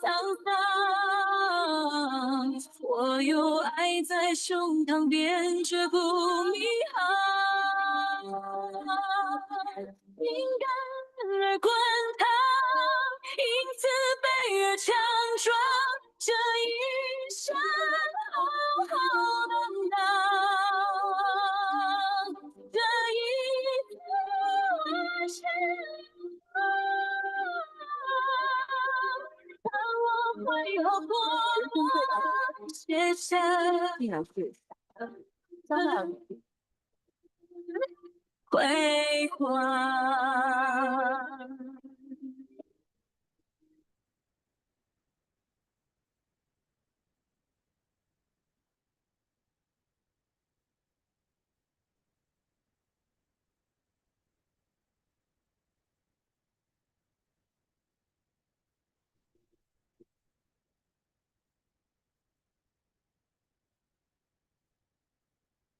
沧桑。我有爱在胸膛边，绝不迷航。敏感而滚烫，因此被而强壮。这一生好好担当，这一次爱是梦，当我会后过往，写下辉煌。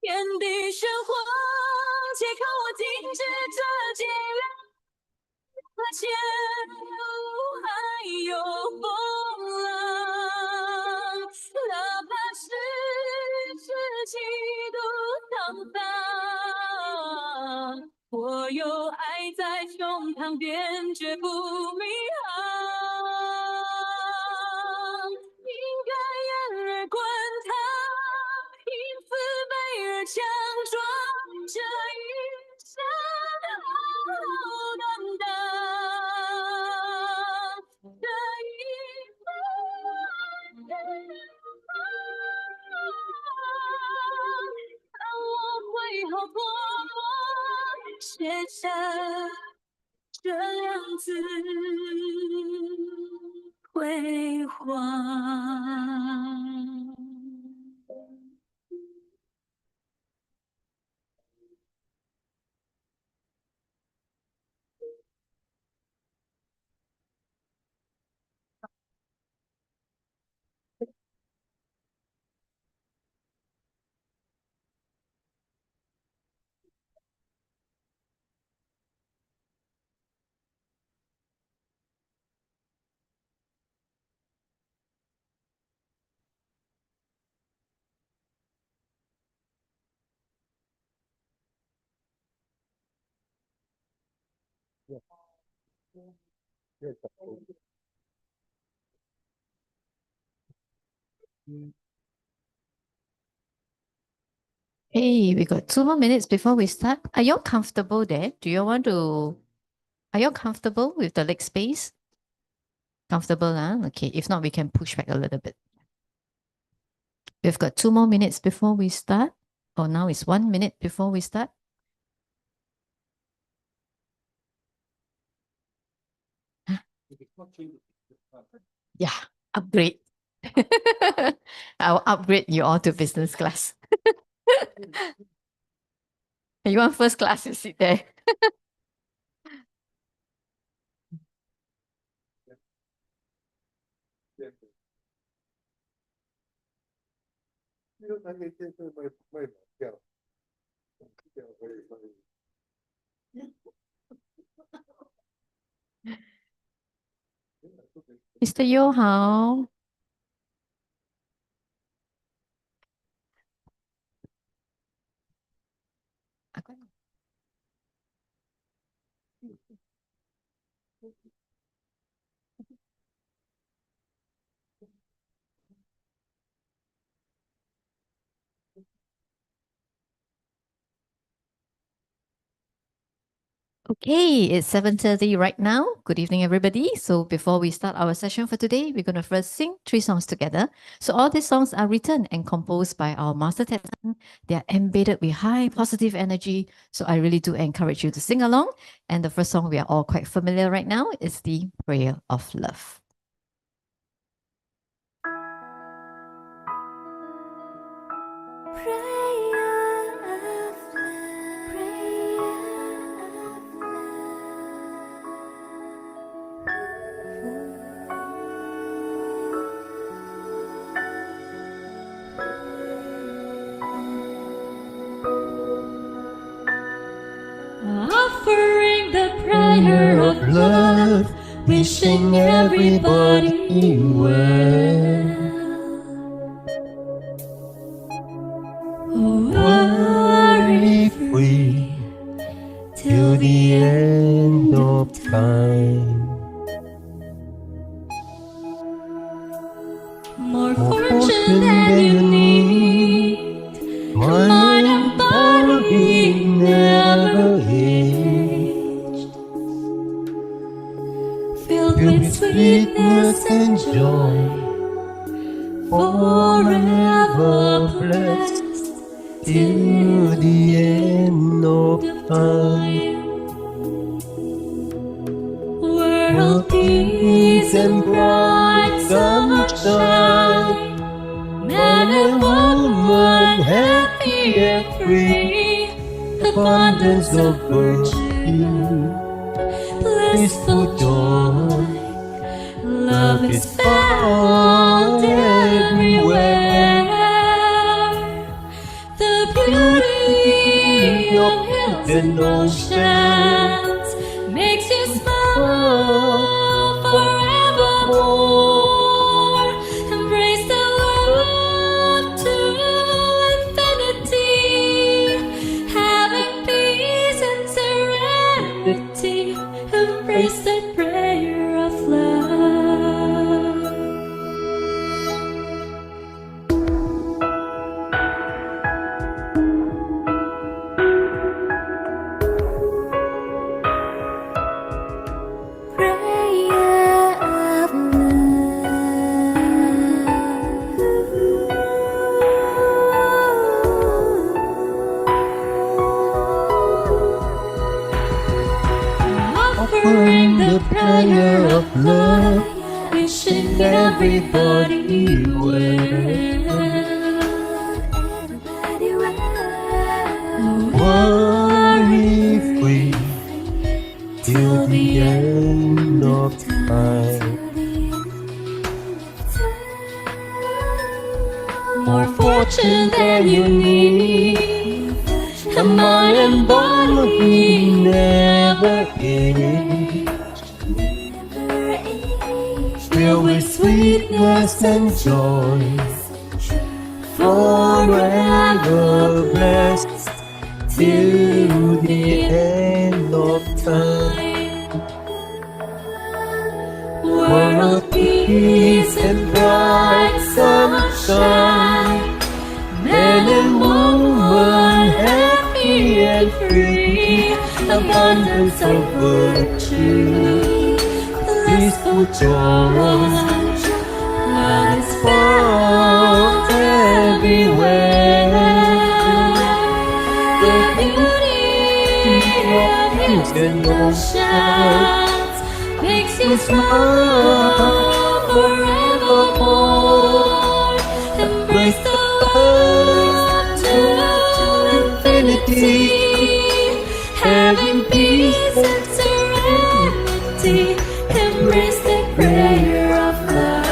天地玄黄，且靠我停止这劫缘。前路还有风浪，哪怕是几度沧桑。我有爱在胸膛边，绝不迷航。应该眼儿滚烫，因此被而强壮。这一生好担当，这一份爱当我会后过往，写下这样子辉煌。Hey, we got 2 more minutes before we start. Are you comfortable there? Are you comfortable with the leg space? Comfortable, huh? Okay, if not, we can push back a little bit. We've got 2 more minutes before we start. Oh, now it's 1 minute before we start. Huh? Yeah, upgrade. I'll upgrade you all to business class. You want first class, you sit there. Mr. Yo, how? Okay, it's 7:30 right now. Good evening, everybody. So before we start our session for today, we're going to first sing 3 songs together. So all these songs are written and composed by our master Tetsan. They are embedded with high positive energy. So I really do encourage you to sing along. And the first song we are all quite familiar right now is the Prayer of Love. Offering the prayer of love wishing everybody well. Worry-free till the end of time. More fortune than you need, mind and body never aged, filled with sweetness and joy, forever blessed till the end of time. World peace and bright sunshine, man and woman happy and free, abundance of virtue, blissful joy, love is found everywhere. The beauty of hills and oceans makes you smile forevermore. Embrace the love to infinity, having peace and serenity. Embrace the prayer of love. Offering the prayer of love, wishing everybody well. Worry-free till the end of time. More fortune than you need, a mind and body never age, filled with sweetness and joy, forever blessed till the end of time. World peace and bright sunshine, man and woman happy and free, abundance of virtue, peaceful joy, love is found everywhere. The beauty of hills and oceans makes you smile forevermore. Embrace the love to infinity, having peace and serenity. Embrace the prayer of love.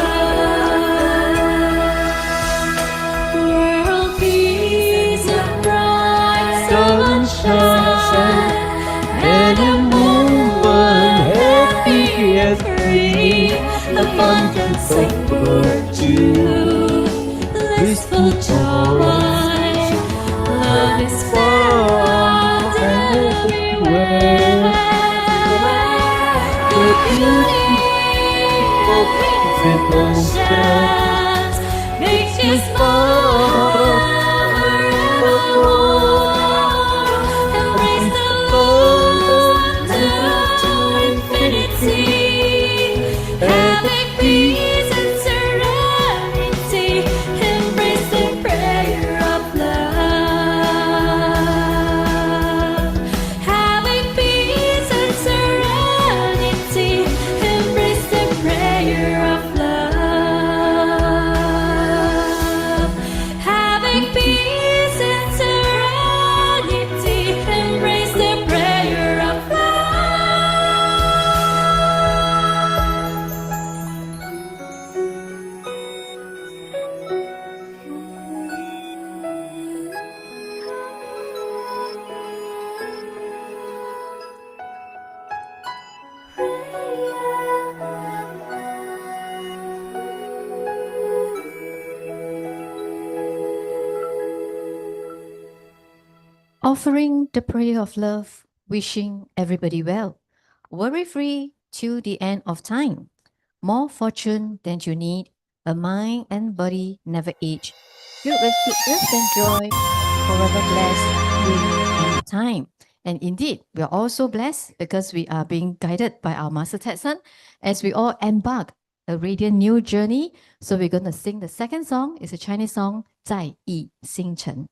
World peace and bright sunshine, man and woman happy and free, abundance of virtue, blissful joy, love is found everywhere. The beauty of hills and oceans makes you smile forevermore. Embrace the love to infinity, having peace and serenity. Embrace the prayer of love, having peace and serenity. Embrace the prayer of love, Offering the prayer of love, wishing everybody well, worry-free till the end of time. More fortune than you need, a mind and body never age, filled with sweetness and joy, forever blessed in any time. And indeed, we are also blessed because we are being guided by our Master Tetsun as we all embark a radiant new journey. So we're going to sing the second song. It's a Chinese song, 在意星辰.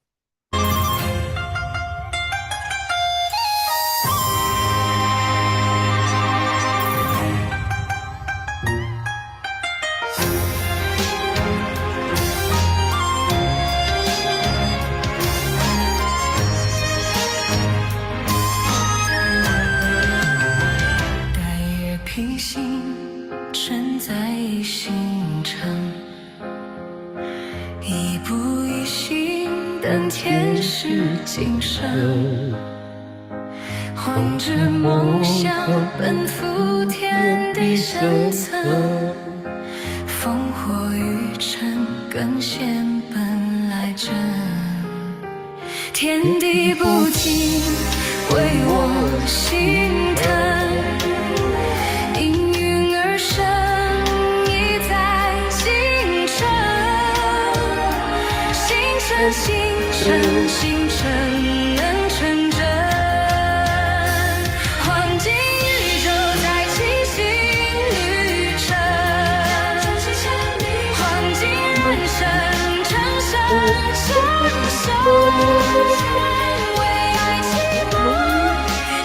天是今生，唤着梦想奔赴天地深层，烽火雨尘更显本来真。天地不尽，为我心疼，应运而生，已在星辰，星辰，星辰能成真，黄金宇宙在进行旅程，黄金人生，成生，为爱起梦，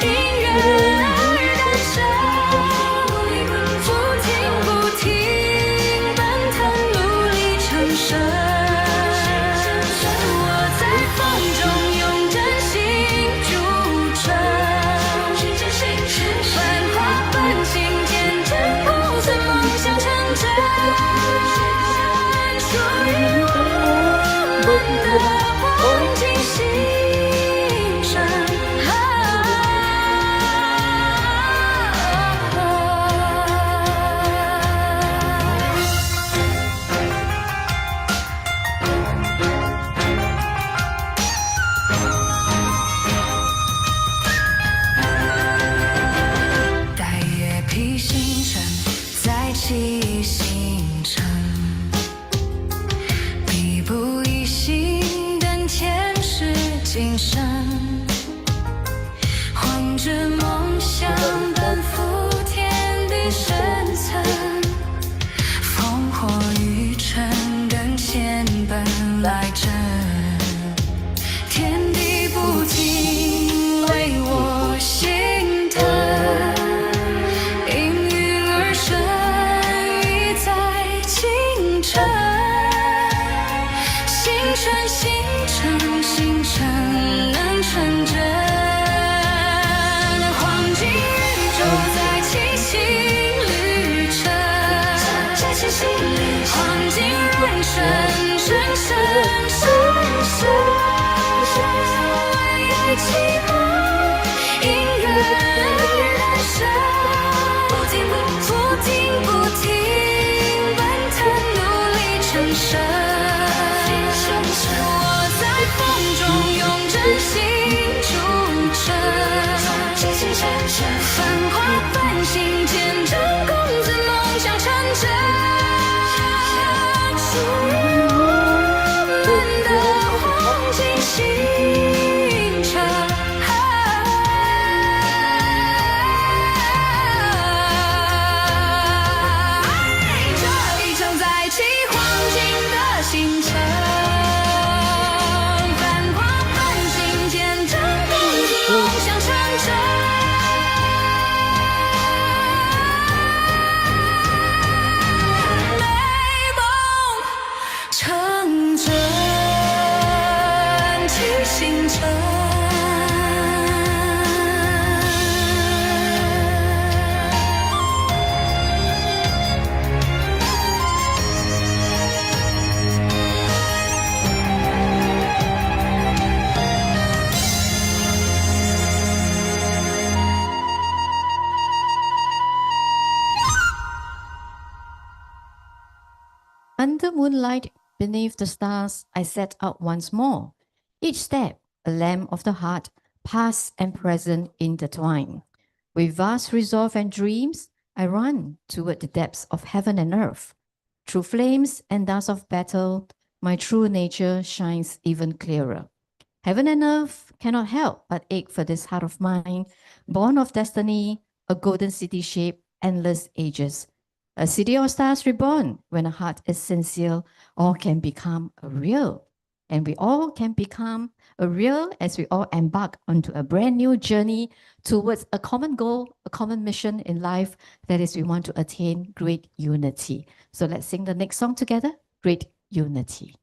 因缘而诞生，不停不停奔腾，努力成神。黄金星辰，待月披星辰，再起星辰。今生，唤着梦想奔赴天地深层，烽火雨尘更显本来真。天地不尽，为我心疼，应运而生，已在今晨。星辰，星辰，星辰。成真，黄金宇宙在进行旅程，黄金人生，生生，为爱起梦，因缘而诞生，不停奔腾，努力成神。我在风中用真心。繁华繁星，见证公子梦想成真，属于我们的黄金星辰。这一场再起黄金的星辰，繁华繁星，见证公子梦想成真。星辰。Under moonlight, beneath the stars, I set out once more. Each step a lamp of the heart, past and present intertwined. With vast resolve and dreams, I run toward the depths of heaven and earth. Through flames and dust of battle, my true nature shines even clearer. Heaven and earth cannot help but ache for this heart of mine, born of destiny, a golden city shaped endless ages. A city of stars reborn. When a heart is sincere, all can become a real. And we all can become a real as we all embark onto a brand new journey towards a common goal, a common mission in life. That is, we want to attain great unity. So let's sing the next song together, Great Unity.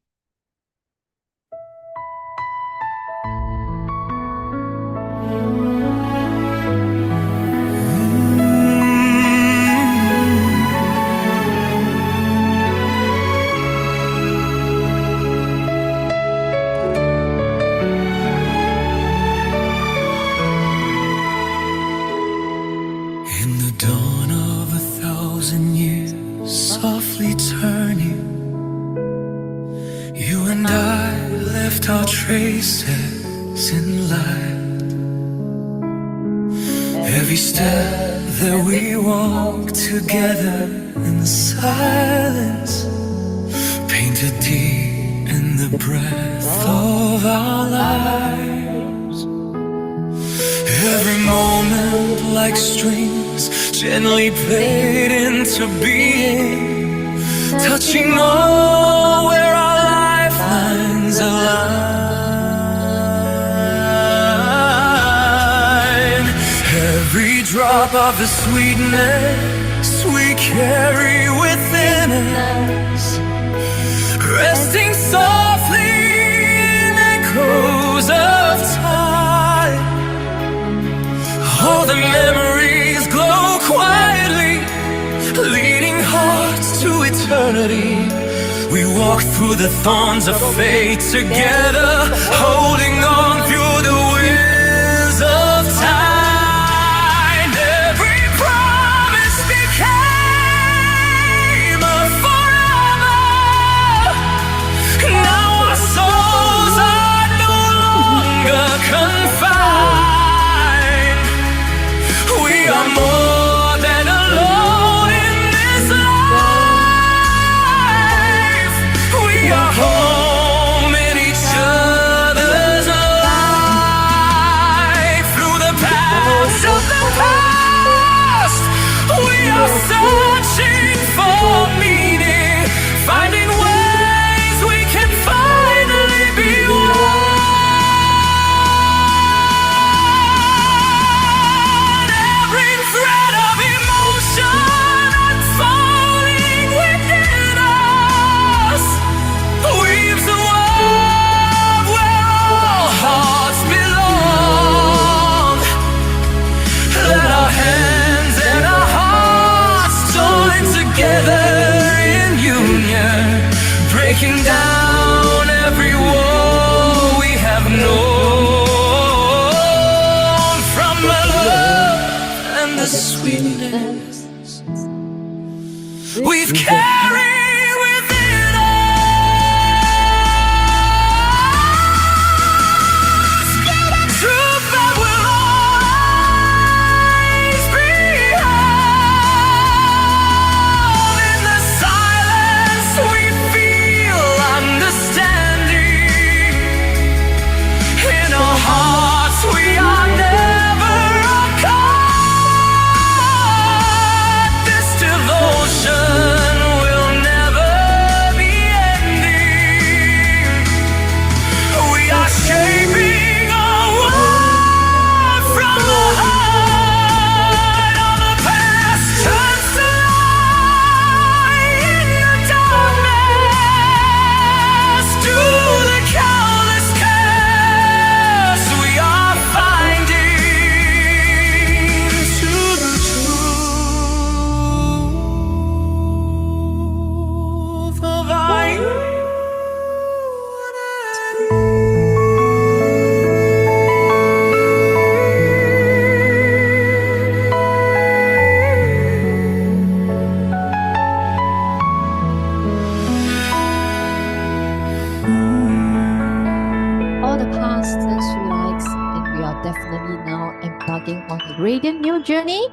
In the dawn of 1,000 years, softly turning, you and I left our traces in light. Every step that we walked together in the silence, painted deep in the breath of our lives. Every moment like strings gently played into being, touching all where our lifelines align. Every drop of the sweetness we carry within us, resting softly in echoes of time. All the memories glow quietly, leading hearts to eternity. We walk through the thorns of fate together, holding on through the winds of time. Every promise became a forever. Now our souls are no longer confined. We are more than alone in this life. We are home in each other's life. Through the paths of the past, we are searching for meaning, finding ways we can finally be one. Every thread of emotion unfolding within us weaves a web where all hearts belong. Let our hands and our hearts join together in union, breaking down every wall we have known. From the love and the sweetness we've carried within us, but a truth that will always be held. In the silence we feel understanding. In our hearts we are never apart. This devotion will embarking on a radiant new journey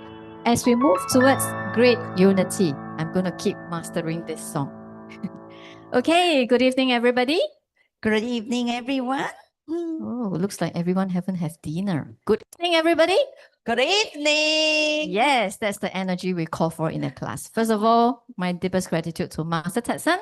as we move towards great unity. I'm going to keep mastering this song. Okay, good evening, everybody. Good evening, everyone. Oh, looks like everyone haven't had dinner. Good evening, everybody. Good evening. Yes, that's the energy we call for in the class. First of all, my deepest gratitude to Master Tetsun,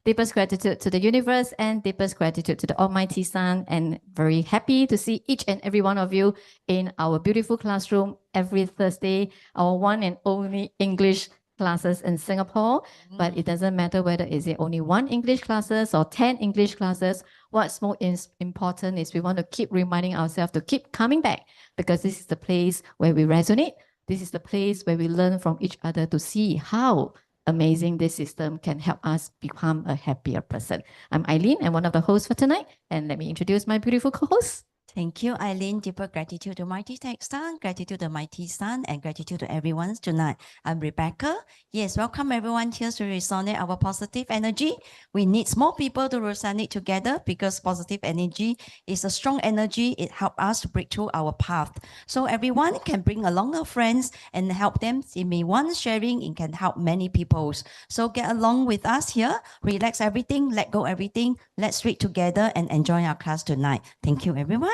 deepest gratitude to the universe, and deepest gratitude to the Almighty Sun. And very happy to see each and every one of you in our beautiful classroom every Thursday, our one and only English classes in Singapore. But it doesn't matter whether is it only one English classes or 10 English classes. What's more important is we want to keep reminding ourselves to keep coming back, because this is the place where we resonate. This is the place where we learn from each other to see how amazing this system can help us become a happier person. I'm Eileen, I'm one of the hosts for tonight, and let me introduce my beautiful co-hosts. Thank you, Eileen. Deeper gratitude to Mighty Texan, gratitude to Mighty Sun, and gratitude to everyone tonight. I'm Rebecca. Yes, welcome everyone here to resonate our positive energy. We need more people to resonate together because positive energy is a strong energy. It helps us to break through our path. So everyone can bring along our friends and help them. It may one sharing, it can help many people. So get along with us here, relax everything, let go everything. Let's read together and enjoy our class tonight. Thank you, everyone.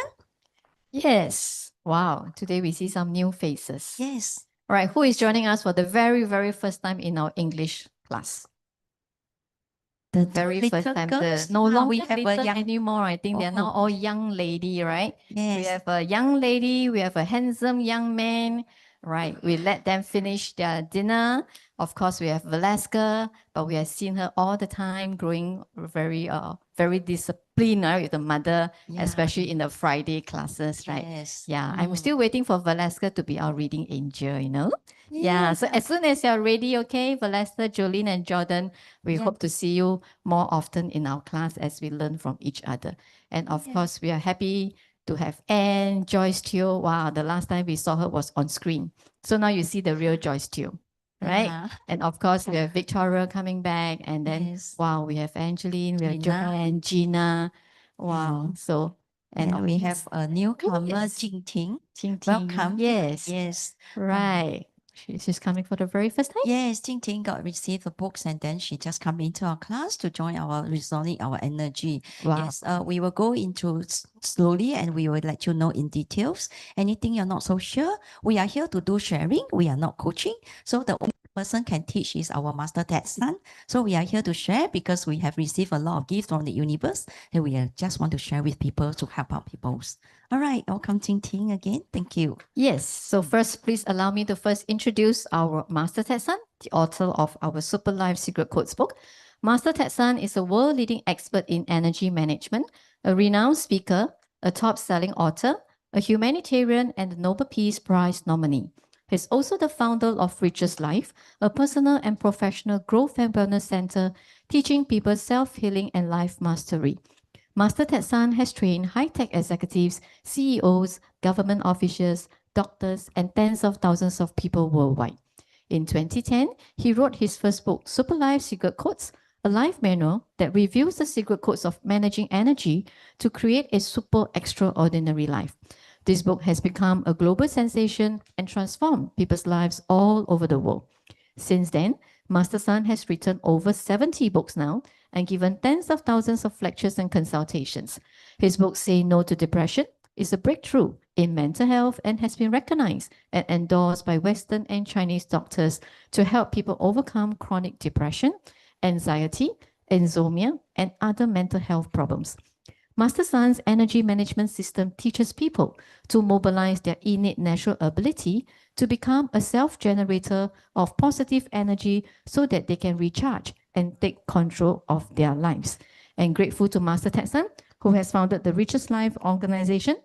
Yes. Wow. Today we see some new faces. Yes. All right. Who is joining us for the very, very first time in our English class? The Very little first time. girls. No Now longer we have a little young. anymore. I think they're now Oh. all young lady, right? We Yes. have a young lady. We have a handsome young man. Right. We let them finish their dinner. Of course, we have Valeska, but we have seen her all the time growing very disciplined, right, with the mother, Yeah. especially in the Friday classes, right? Yes. Yeah, I'm still waiting for Valeska to be our reading angel, you know? Yeah, so as soon as you're ready, okay, Valeska, Jolene, and Jordan, we hope to see you more often in our class as we learn from each other. And of course, we are happy to have Anne, Joyce Teo. Wow, the last time we saw her was on screen. So now you see the real Joyce Teo, right? Yeah. And of course, we have Victoria coming back. And then, Yes. wow, we have Angeline, we have Gina. Joanne, Gina. Wow, And- so... And of we course, have a newcomer, yes. Jing Ting. Ting Ting. Welcome. Yes. Yes. Right. She's coming for the very first time? Yes, Jing Ting got received the books and then she just come into our class to join our resonating our energy. Wow. Yes, we will go into slowly and we will let you know in details. Anything you're not so sure, we are here to do sharing. We are not coaching. So the only person can teach is our Master Tetsun. So we are here to share because we have received a lot of gifts from the universe and we just want to share with people to help out people. All right, welcome Jing Ting again. Thank you. Yes. So first, please allow me to first introduce our Master Tetsun, the author of our Super Life Secret Codes book. Master Tetsun is a world-leading expert in energy management, a renowned speaker, a top-selling author, a humanitarian, and a Nobel Peace Prize nominee. He's also the founder of Richest Life, a personal and professional growth and wellness center teaching people self-healing and life mastery. Master Tetsun has trained high-tech executives, CEOs, government officials, doctors, and tens of thousands of people worldwide. In 2010, he wrote his first book, Super Life Secret Codes, a life manual that reveals the secret codes of managing energy to create a super extraordinary life. This book has become a global sensation and transformed people's lives all over the world. Since then, Master Sun has written over 70 books now and given tens of thousands of lectures and consultations. His book, Say No to Depression, is a breakthrough in mental health and has been recognized and endorsed by Western and Chinese doctors to help people overcome chronic depression, anxiety, insomnia, and other mental health problems. Master Sun's energy management system teaches people to mobilize their innate natural ability to become a self-generator of positive energy so that they can recharge and take control of their lives. And grateful to Master Tetsun, who has founded the Richest Life organization.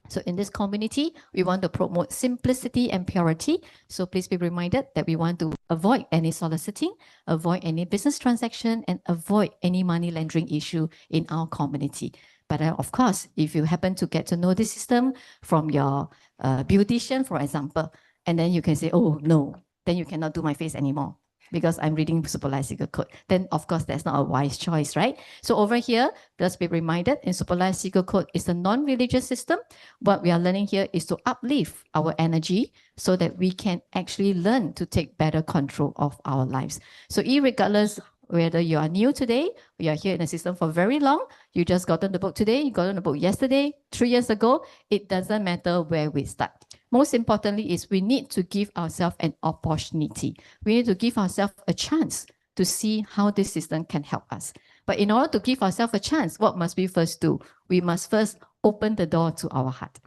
So in this community, we want to promote simplicity and purity. So please be reminded that we want to avoid any soliciting, avoid any business transaction, and avoid any money laundering issue in our community. But of course, if you happen to get to know this system from your beautician, for example, and then you can say, oh, no, then you cannot do my face anymore. because I'm reading Super Life Secret Code. Then of course that's not a wise choice, right? So over here, let's be reminded in Super Life Secret Code is a non-religious system. What we are learning here is to uplift our energy so that we can actually learn to take better control of our lives. So irregardless whether you are new today, you are here in the system for very long, you just gotten the book today, you gotten the book yesterday, 3 years ago, it doesn't matter where we start. Most importantly is we need to give ourselves an opportunity. We need to give ourselves a chance to see how this system can help us. But in order to give ourselves a chance, what must we first do? We must first open the door to our heart,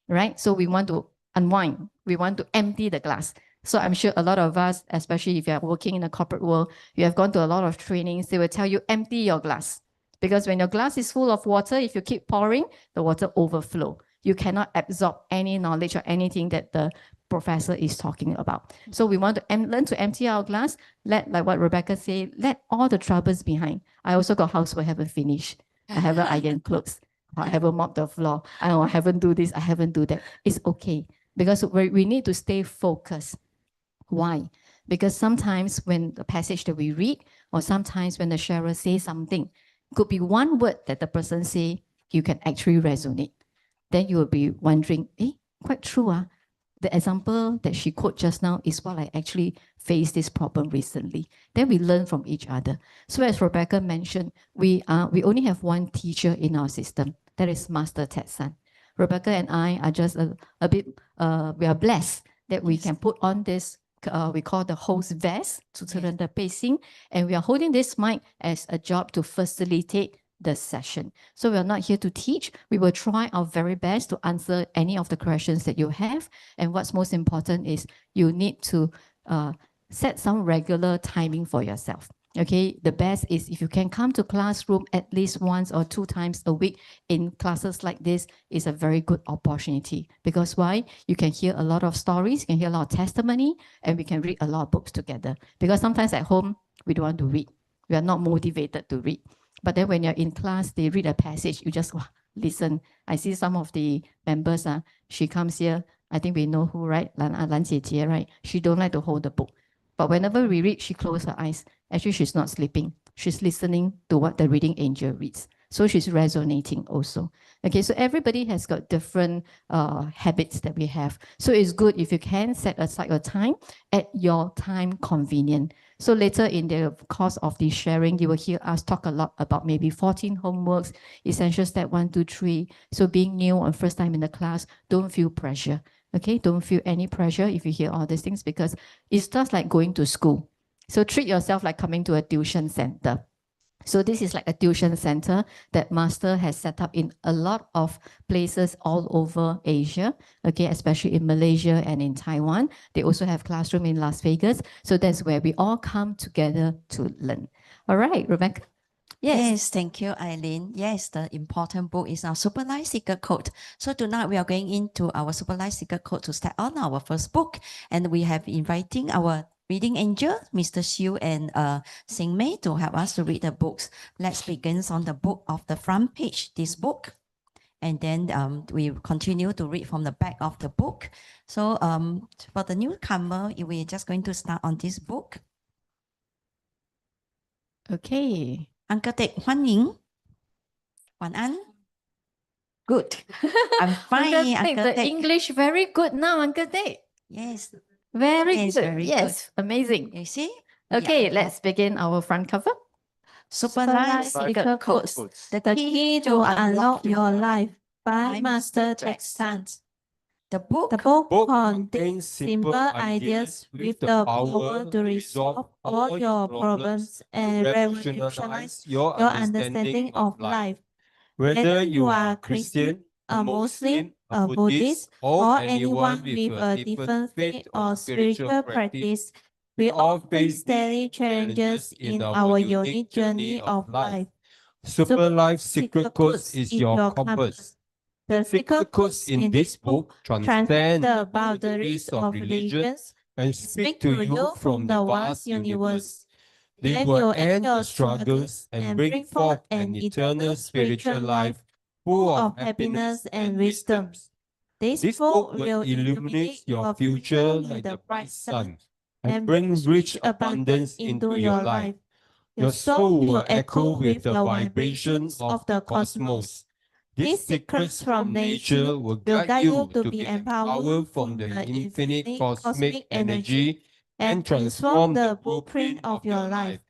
right? So we want to unwind. We want to empty the glass. So I'm sure a lot of us, especially if you are working in a corporate world, you have gone to a lot of trainings, they will tell you empty your glass. Because when your glass is full of water, if you keep pouring, the water overflow. You cannot absorb any knowledge or anything that the professor is talking about. So we want to learn to empty our glass. Let, like what Rebecca said, let all the troubles behind. I also got housework, haven't finished. I haven't ironed clothes. I haven't mopped the floor. I haven't do this. I haven't do that. It's okay because we need to stay focused. Why? Because sometimes when the passage that we read, or sometimes when the sharer says something, could be one word that the person say, you can actually resonate. Then you will be wondering, quite true. The example that she quoted just now is what I actually faced this problem recently. Then we learn from each other. So as Rebecca mentioned, we only have one teacher in our system. That is Master Ted San. Rebecca and I are just a bit, we are blessed that we can put on this, we call the host vest, 主持人的背心, and we are holding this mic as a job to facilitate the session. So we are not here to teach. We will try our very best to answer any of the questions that you have. And what's most important is you need to set some regular timing for yourself. Okay, the best is if you can come to classroom at least once or 2 times a week in classes like this is a very good opportunity. Because why? You can hear a lot of stories, you can hear a lot of testimony, and we can read a lot of books together. Because sometimes at home, we don't want to read. We are not motivated to read. But then when you're in class, they read a passage, you just listen. I see some of the members, she comes here, I think we know who, right? Lan Jie, right? She don't like to hold the book. But whenever we read, she closes her eyes. Actually, she's not sleeping. She's listening to what the reading angel reads. So she's resonating also. Okay, so everybody has got different habits that we have. So it's good if you can set aside your time at your time convenient. So later in the course of the sharing, you will hear us talk a lot about maybe 14 homeworks, essential step 1, 2, 3. So being new and first time in the class, don't feel pressure. Okay, don't feel any pressure if you hear all these things because it's just like going to school. So treat yourself like coming to a tuition center. So this is like a tuition center that Master has set up in a lot of places all over Asia, okay, especially in Malaysia and in Taiwan. They also have classroom in Las Vegas. So that's where we all come together to learn. All right, Rebecca. Yes, thank you, Eileen. Yes, the important book is our Super Life Secret Code. So tonight we are going into our Super Life Secret Code to start on our first book. And we have inviting our reading angel, Mr. Xiu and Sing Mei to help us to read the books. Let's begin on the book of the front page, this book. And then we continue to read from the back of the book. So for the newcomer, we're just going to start on this book. Okay. Uncle Ted, 欢迎。晚安。Good. I'm fine, Uncle The Ted. English very good now, Uncle Ted. Yes. Very Yes, good. very Yes, amazing. You see? Okay, Yeah. let's begin our front cover. Super Life Secret Codes. The key to unlock your life by Master Ted San. The book contains simple ideas with the power to resolve all your problems and revolutionize your understanding of life. Whether you are Christian, a Muslim, a Buddhist, or anyone with a different faith or spiritual practice, we all face daily challenges in our unique journey of life. Super Life Secret Codes is your compass. The secret codes in this book transcend the boundaries of religions and speak to you from the vast universe. They will end your struggles and bring forth an eternal spiritual life full of happiness and wisdom. This book will illuminate your future like the bright sun. and bring rich abundance into your life. Your soul will echo with the vibrations of the cosmos. These secrets from nature will guide you to be empowered from the infinite cosmic energy and transform the blueprint of your life,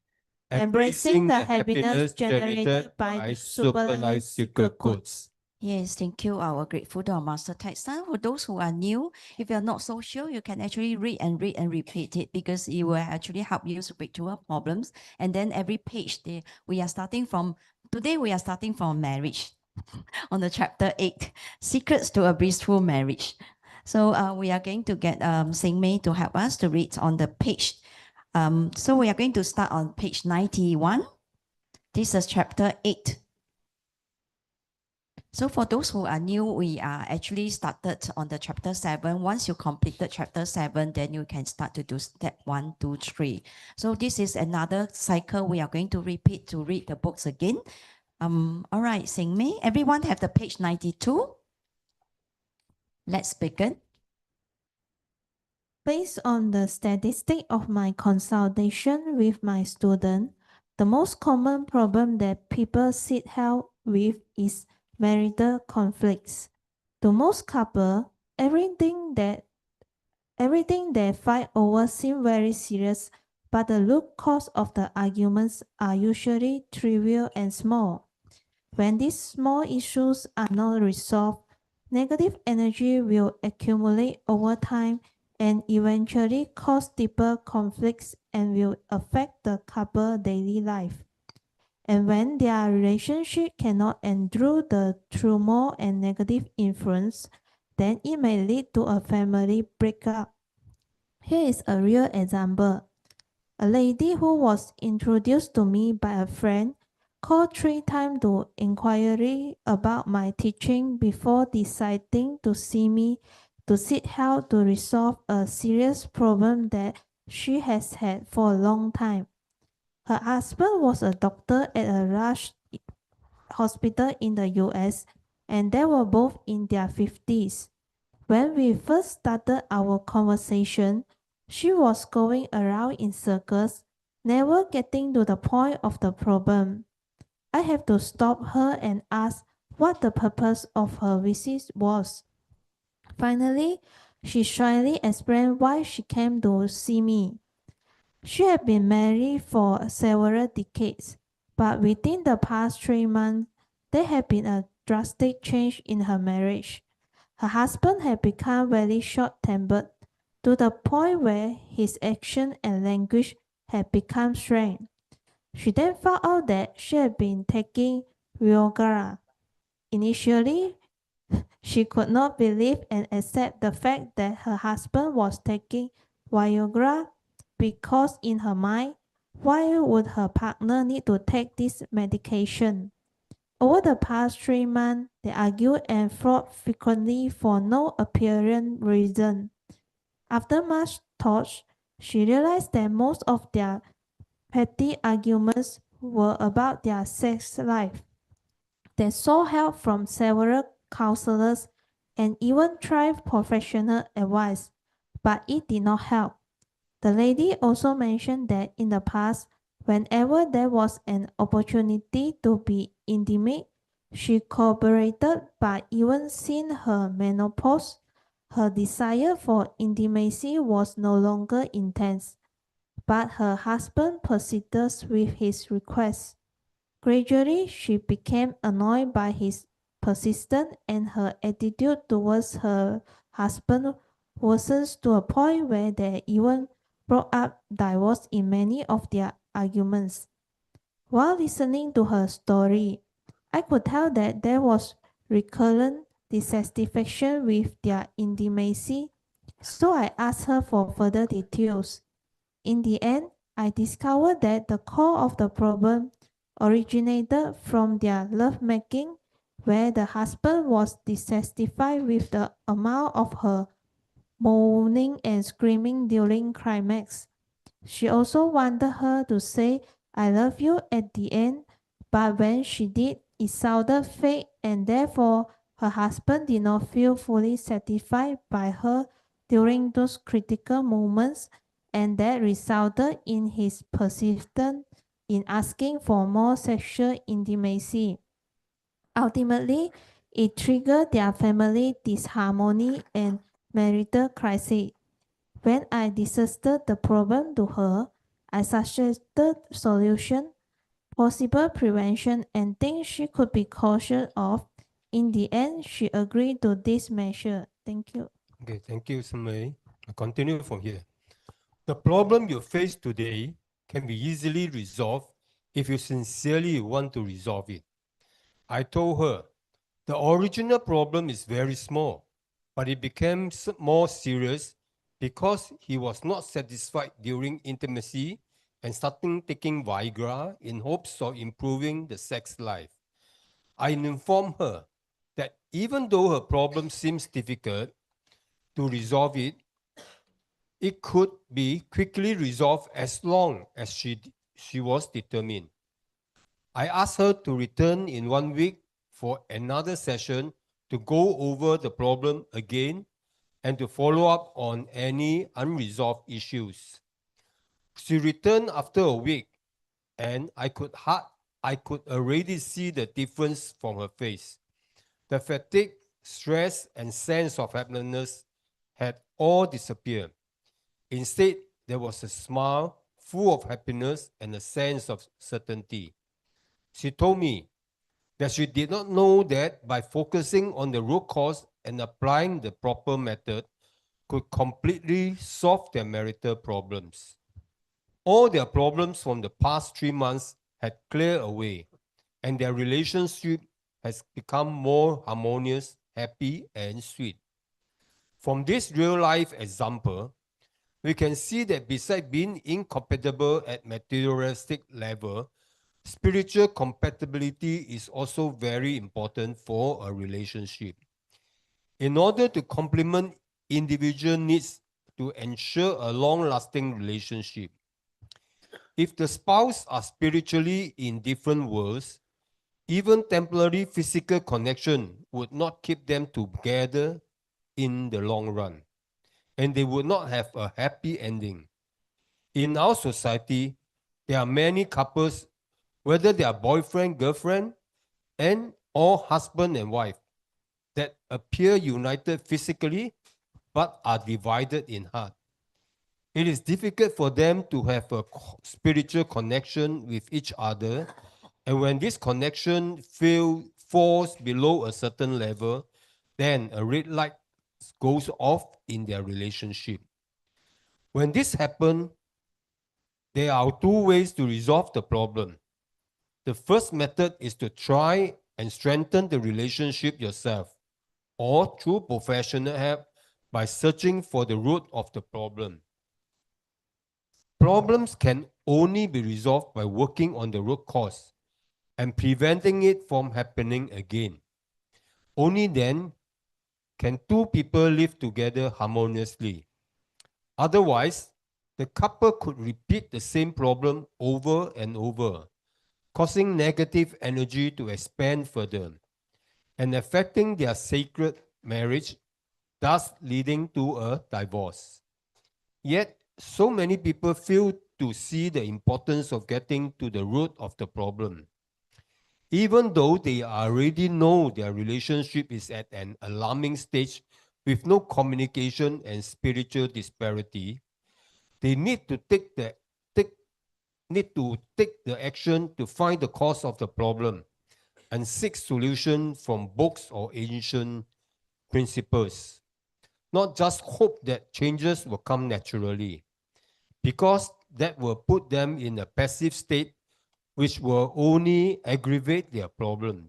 embracing the happiness generated by super life secret codes. Yes, thank you. Our grateful to our Master Texan. For those who are new, if you're not so sure, you can actually read and repeat it because it will actually help you to break through our problems. And then every page, we are starting from, today we are starting from marriage on the chapter 8, Secrets to a Blissful Marriage. So we are going to get Sing Mei to help us to read on the page. So we are going to start on page 91. This is chapter 8. So for those who are new, we are actually started on the chapter 7. Once you completed chapter 7, then you can start to do step 1, 2, 3. So this is another cycle we are going to repeat to read the books again. All right, Sing Mei, everyone have the page 92. Let's begin. Based on the statistic of my consultation with my student, the most common problem that people seek help with is marital conflicts. To most couples, everything they fight over seems very serious, but the root cause of the arguments are usually trivial and small. When these small issues are not resolved, negative energy will accumulate over time and eventually cause deeper conflicts and will affect the couple's daily life. And when their relationship cannot endure the turmoil and negative influence, then it may lead to a family breakup. Here is a real example. A lady who was introduced to me by a friend called 3 times to inquiry about my teaching before deciding to see me to seek help to resolve a serious problem that she has had for a long time. Her husband was a doctor at a large hospital in the US, and they were both in their 50s. When we first started our conversation, she was going around in circles, never getting to the point of the problem. I have to stop her and ask what the purpose of her visit was. Finally, she shyly explained why she came to see me. She had been married for several decades, but within the past 3 months, there had been a drastic change in her marriage. Her husband had become very short-tempered, to the point where his action and language had become strange. She then found out that she had been taking Viagra. Initially, she could not believe and accept the fact that her husband was taking Viagra because in her mind, why would her partner need to take this medication? Over the past 3 months, they argued and fought frequently for no apparent reason. After much thought, she realized that most of their petty arguments were about their sex life. They sought help from several counselors and even tried professional advice, but it did not help. The lady also mentioned that in the past, whenever there was an opportunity to be intimate, she cooperated, but even since her menopause, her desire for intimacy was no longer intense. But her husband persisted with his requests. Gradually, she became annoyed by his persistence, and her attitude towards her husband worsens to a point where they even brought up divorce in many of their arguments. While listening to her story, I could tell that there was recurrent dissatisfaction with their intimacy, so I asked her for further details. In the end, I discovered that the core of the problem originated from their lovemaking, where the husband was dissatisfied with the amount of her moaning and screaming during climax. She also wanted her to say, "I love you" at the end, but when she did, it sounded fake, and therefore her husband did not feel fully satisfied by her during those critical moments, and that resulted in his persistence in asking for more sexual intimacy. Ultimately, it triggered their family disharmony and marital crisis. When I discussed the problem to her, I suggested solution, possible prevention, and things she could be cautious of. In the end, she agreed to this measure. Thank you. Okay, thank you, Sumay. I'll continue from here. The problem you face today can be easily resolved if you sincerely want to resolve it. I told her, the original problem is very small, but it became more serious because he was not satisfied during intimacy and started taking Viagra in hopes of improving the sex life. I informed her that even though her problem seems difficult to resolve it could be quickly resolved as long as she was determined. I asked her to return in 1 week for another session to go over the problem again and to follow up on any unresolved issues. She returned after a week and I could already see the difference from her face. The fatigue, stress, and sense of helplessness had all disappeared. Instead, there was a smile full of happiness and a sense of certainty. She told me that she did not know that by focusing on the root cause and applying the proper method could completely solve their marital problems. All their problems from the past 3 months had cleared away, and their relationship has become more harmonious, happy, and sweet. From this real-life example, we can see that besides being incompatible at materialistic level, spiritual compatibility is also very important for a relationship. In order to complement individual needs to ensure a long-lasting relationship, if the spouse are spiritually in different worlds, even temporary physical connection would not keep them together in the long run, and they would not have a happy ending. In our society, there are many couples, whether they are boyfriend, girlfriend, and or husband and wife, that appear united physically but are divided in heart. It is difficult for them to have a spiritual connection with each other, and when this connection falls below a certain level, then a red light goes off in their relationship. When this happens, there are 2 ways to resolve the problem. The first method is to try and strengthen the relationship yourself, or through professional help by searching for the root of the problem. Problems can only be resolved by working on the root cause and preventing it from happening again. Only then can 2 people live together harmoniously. Otherwise, the couple could repeat the same problem over and over, causing negative energy to expand further and affecting their sacred marriage, thus leading to a divorce. Yet, so many people fail to see the importance of getting to the root of the problem. Even though they already know their relationship is at an alarming stage with no communication and spiritual disparity, they need to take the action to find the cause of the problem and seek solution from books or ancient principles. Not just hope that changes will come naturally, because that will put them in a passive state which will only aggravate their problem.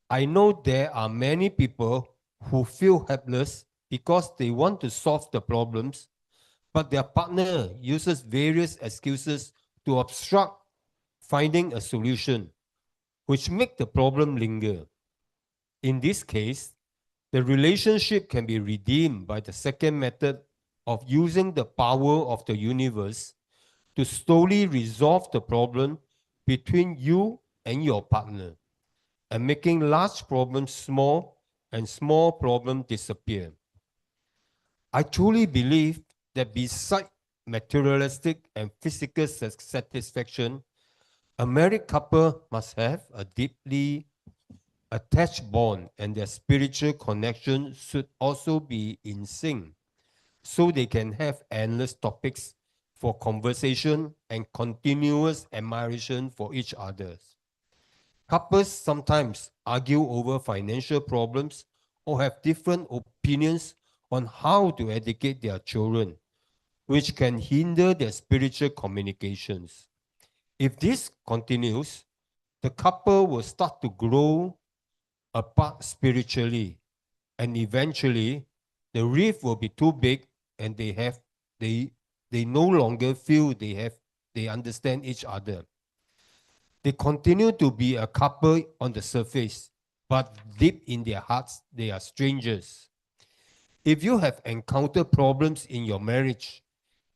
I know there are many people who feel helpless because they want to solve the problems, but their partner uses various excuses to obstruct finding a solution, which make the problem linger. In this case, the relationship can be redeemed by the second method of using the power of the universe to slowly resolve the problem between you and your partner, and making large problems small and small problems disappear. I truly believe that besides materialistic and physical satisfaction, a married couple must have a deeply attached bond, and their spiritual connection should also be in sync, so they can have endless topics for conversation and continuous admiration for each other. Couples sometimes argue over financial problems or have different opinions on how to educate their children, which can hinder their spiritual communications. If this continues, the couple will start to grow apart spiritually, and eventually the rift will be too big, and they no longer feel they understand each other. They continue to be a couple on the surface, but deep in their hearts, they are strangers. If you have encountered problems in your marriage,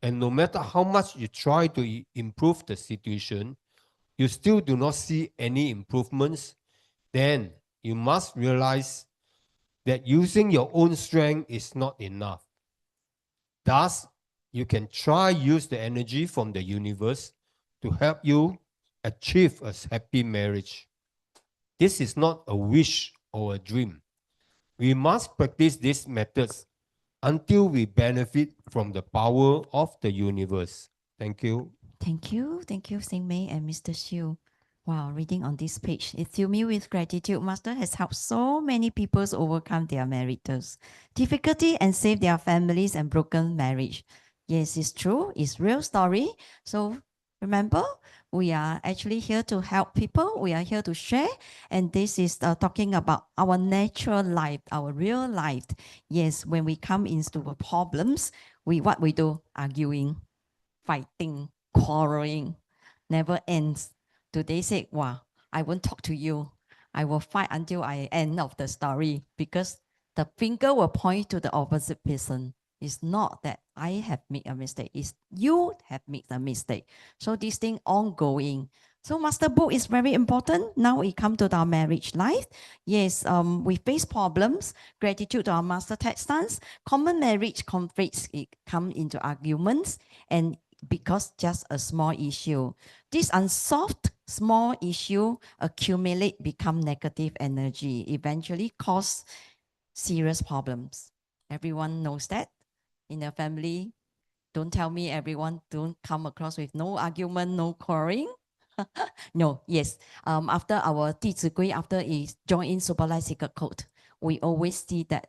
and no matter how much you try to improve the situation, you still do not see any improvements, then you must realize that using your own strength is not enough. Thus, you can use the energy from the universe to help you achieve a happy marriage. This is not a wish or a dream. We must practice these methods until we benefit from the power of the universe. Thank you. Thank you, Sing Mei and Mr. Xiu. Wow, reading on this page, it fills me with gratitude. Master has helped so many people overcome their marital difficulty and save their families and broken marriage. Yes, it's true. It's real story. So remember, we are actually here to help people. We are here to share. And this is talking about our natural life, our real life. Yes, when we come into problems, what we do? Arguing, fighting, quarreling, never ends. Today say, wow, I won't talk to you. I will fight until I end of the story, because the finger will point to the opposite person. It's not that I have made a mistake. It's you have made a mistake. So this thing ongoing. So master book is very important. Now we come to our marriage life. Yes, we face problems. Gratitude to our master texts. Common marriage conflicts, it come into arguments, and because just a small issue. This unsolved small issue accumulate, become negative energy, eventually cause serious problems. Everyone knows that. In a family, don't tell me everyone don't come across with no argument, no quarreling. No, yes. After our 弟子规, after is join in supervised secret code, we always see that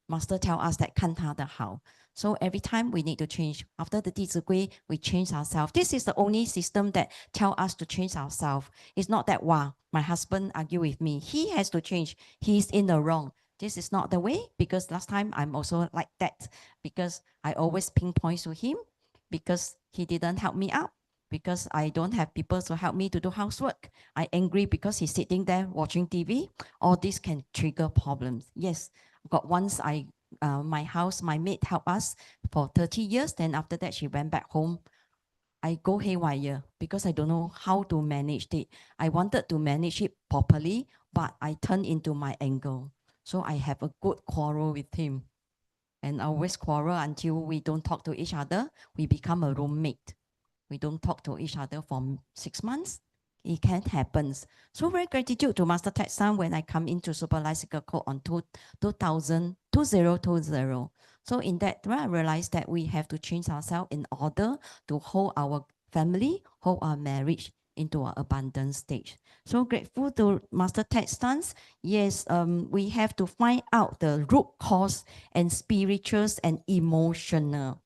master tell us that 看他的好. So every time we need to change. After the 弟子规, we change ourselves. This is the only system that tell us to change ourselves. It's not that, wow, my husband argue with me. He has to change. He's in the wrong. This is not the way, because last time I'm also like that, because I always pinpoint to him, because he didn't help me out, because I don't have people to help me to do housework. I angry because he's sitting there watching TV. All this can trigger problems. Yes, got once my house, my maid helped us for 30 years. Then after that, she went back home. I go haywire because I don't know how to manage it. I wanted to manage it properly, but I turned into my anger. So I have a good quarrel with him. And I always quarrel until we don't talk to each other. We become a roommate. We don't talk to each other for 6 months. It can happen. So very gratitude to Master Ted San when I come into Supervised Code on 2020. So in that, I realized that we have to change ourselves in order to hold our family, hold our marriage into an abundant stage. So grateful to Master Ted Stans. Yes, we have to find out the root cause and spiritual and emotional.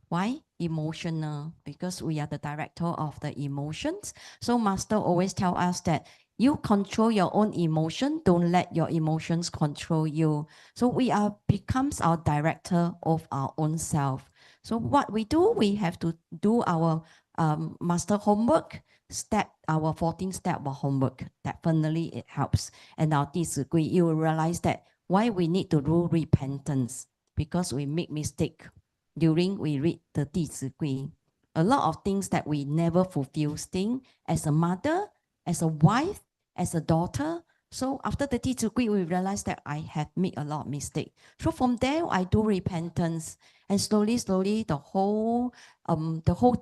Why emotional? Because we are the director of the emotions. So Master always tell us that you control your own emotion. Don't let your emotions control you. So we becomes our director of our own self. So what we do, we have to do our master homework, our 14 step of homework. Definitely it helps. And our 弟子规, you will realize that why we need to do repentance, because we make mistake during we read the 弟子规. A lot of things that we never fulfill thing as a mother, as a wife, as a daughter. So after the teacher quit, we realized that I had made a lot of mistake. So from there, I do repentance, and slowly, the whole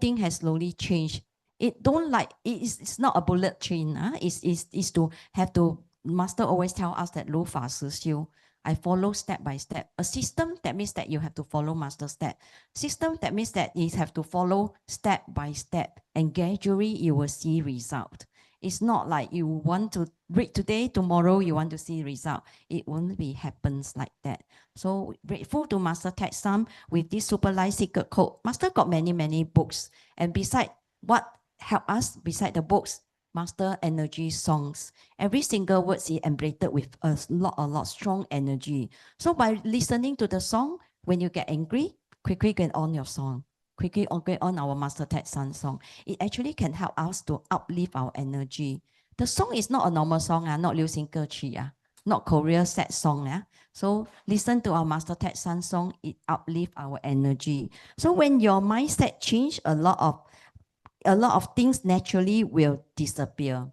thing has slowly changed. It don't like it's not a bullet train. It's to have to. Master always tell us that 如法实修. I follow step by step. A system, that means that you have to follow master step. System, that means that you have to follow step by step, and gradually you will see result. It's not like you want to read today, tomorrow you want to see result. It won't be happens like that. So grateful to Master Ted Sam with this Super Life Secret Code. Master got many books, and beside what help us, beside the books, Master energy songs. Every single word is embedded with a lot strong energy. So by listening to the song, when you get angry, quickly get on your song. Quickly get on our Master Ted Sun song. It actually can help us to uplift our energy. The song is not a normal song, not 流行歌曲, not Korea sad song. So listen to our Master Ted Sun song, it uplift our energy. So when your mindset change, a lot of things naturally will disappear.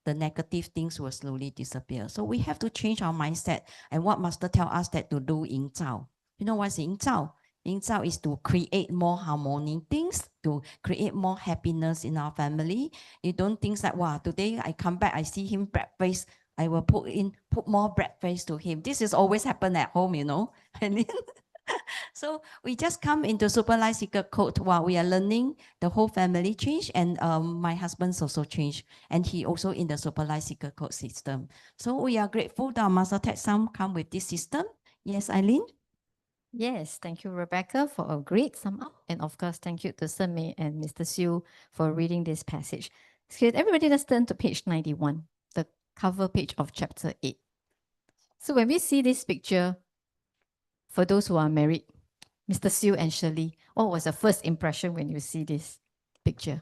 The negative things will slowly disappear. So we have to change our mindset. And what Master tell us that to do 营造. You know what's 营造? 营造 is to create more harmony things, to create more happiness in our family. You don't think that, wow, today I come back, I see him black face, I will put more black face to him. This is always happen at home, you know. And then so we just come into Super Life Secret Code while we are learning. The whole family change, and my husband's also changed, and he also in the Super Life Secret Code system. So we are grateful that Master Ted Sam come with this system. Yes, Eileen? Yes, thank you, Rebecca, for a great sum up. And of course, thank you to Sen Mei and Mr. Siu for reading this passage. So everybody, let's turn to page 91, the cover page of chapter 8. So when we see this picture, for those who are married, Mr. Siu and Shirley, what was the first impression when you see this picture?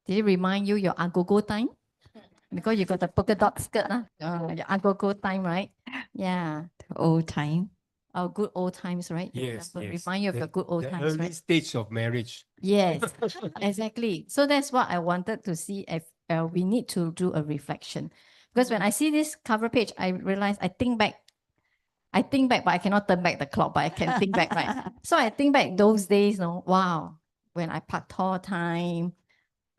Did it remind you your agogo time? Because you got the polka dot skirt, your agogo time, right? Yeah. Old time. Our good old times, right? Yes, That yes. remind you of your good old The times, early right? stage of marriage. Yes, exactly. So that's what I wanted to see if we need to do a reflection. Because when I see this cover page, I realize I think back, but I cannot turn back the clock, but I can think back, right? So I think back those days, wow, when I part time,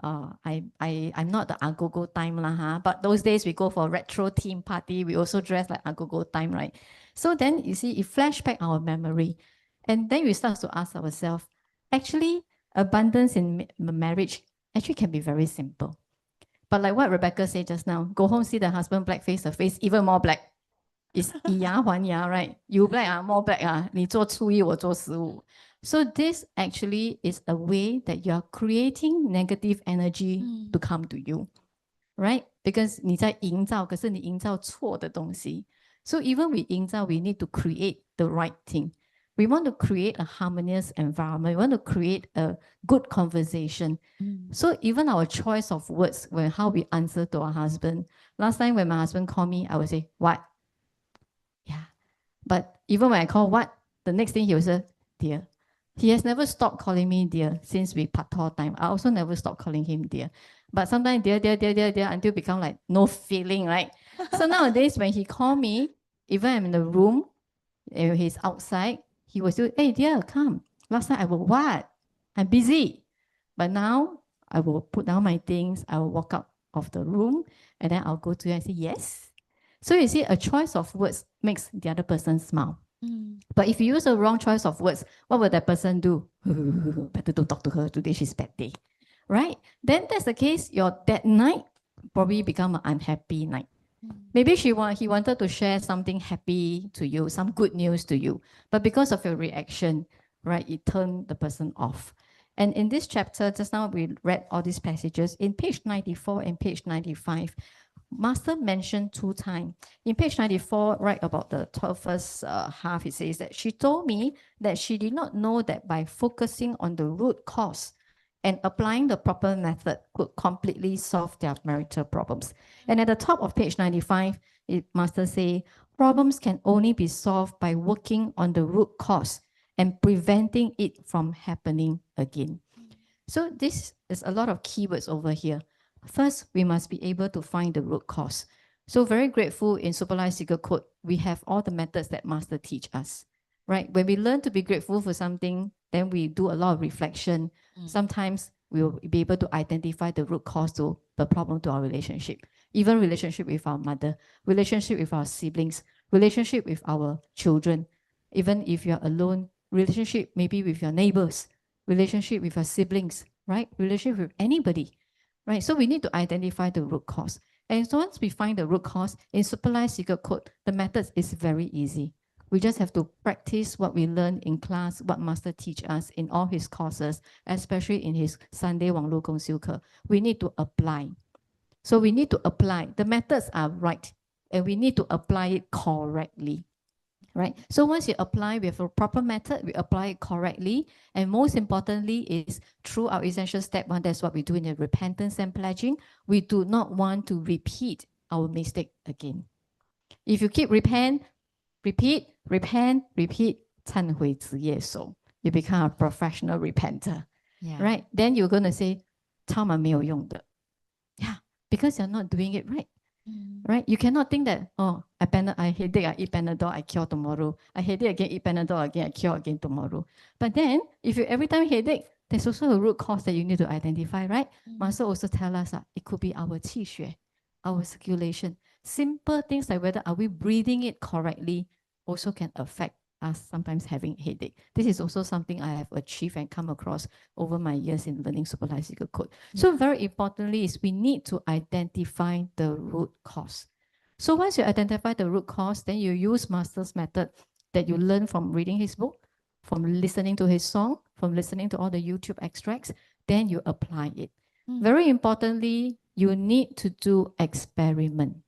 I'm not the agogo time lah, but those days we go for retro theme party, we also dress like agogo time, right? So then you see, it flash back our memory, and then we start to ask ourselves, actually, abundance in marriage actually can be very simple. But like what Rebecca said just now, go home, see the husband black face, the face even more black. It's 以牙还牙, right? You black, more black, 你做初一，我做15. So this actually is a way that you are creating negative energy to come to you, right? Because 你在营造，可是你营造错的东西. So even we 营造, we need to create the right thing. We want to create a harmonious environment. We want to create a good conversation. So even our choice of words, when how we answer to our husband. Last time when my husband called me, I would say, what? Yeah. But even when I call what, the next thing he will say, dear. He has never stopped calling me dear since we part time. I also never stopped calling him dear. But sometimes dear, until become like no feeling, right? So nowadays when he call me, even I'm in the room, he's outside, he will say, hey dear, come. Last time I will, what? I'm busy. But now I will put down my things, I will walk out of the room, and then I'll go to you and say, yes. So you see, a choice of words makes the other person smile. But if you use a wrong choice of words, what will that person do? Better don't talk to her, today she's bad day. Right? Then that's the case, that night probably become an unhappy night. Maybe he wanted to share something happy to you, some good news to you. But because of your reaction, right, it turned the person off. And in this chapter, just now we read all these passages. In page 94 and page 95, Master mentioned 2 times. In page 94, right about the 12th half, it says that she told me that she did not know that by focusing on the root cause and applying the proper method could completely solve their marital problems. And at the top of page 95, Master say, problems can only be solved by working on the root cause and preventing it from happening again. So this is a lot of keywords over here. First, we must be able to find the root cause. So very grateful in Superlife Secret Code, we have all the methods that Master teach us, right? When we learn to be grateful for something, then we do a lot of reflection. Sometimes we'll be able to identify the root cause to the problem to our relationship, even relationship with our mother, relationship with our siblings, relationship with our children, even if you're alone, relationship maybe with your neighbors, relationship with your siblings, right? Relationship with anybody, right? So we need to identify the root cause. And so once we find the root cause, in Superlife Secret Code, the method is very easy. We just have to practice what we learn in class, what Master teach us in all his courses, especially in his Sunday 网络共修课. We need to apply. So we need to apply. The methods are right, and we need to apply it correctly. Right? So once you apply with a proper method, we apply it correctly. And most importantly is through our essential step 1, that's what we do in the repentance and pledging. We do not want to repeat our mistake again. If you keep repeat, 忏悔职业手, you become a professional repenter. Right? Then you're going to say, 超蛮没有用的. Yeah, because you're not doing it right. Right? You cannot think that, oh, I headache, I eat Panadol, I cure tomorrow. I headache again, eat Panadol again, I cure again tomorrow. But then, if you every time headache, there's also a root cause that you need to identify, right? Master also tell us that it could be our qi xue, our circulation. Simple things like whether are we breathing it correctly also can affect us sometimes having headache. This is also something I have achieved and come across over my years in learning Superlife Secret Code. So very importantly is we need to identify the root cause. So once you identify the root cause, then you use Master's method that you learn from reading his book, from listening to his song, from listening to all the YouTube extracts, then you apply it. Very importantly, you need to do experiment.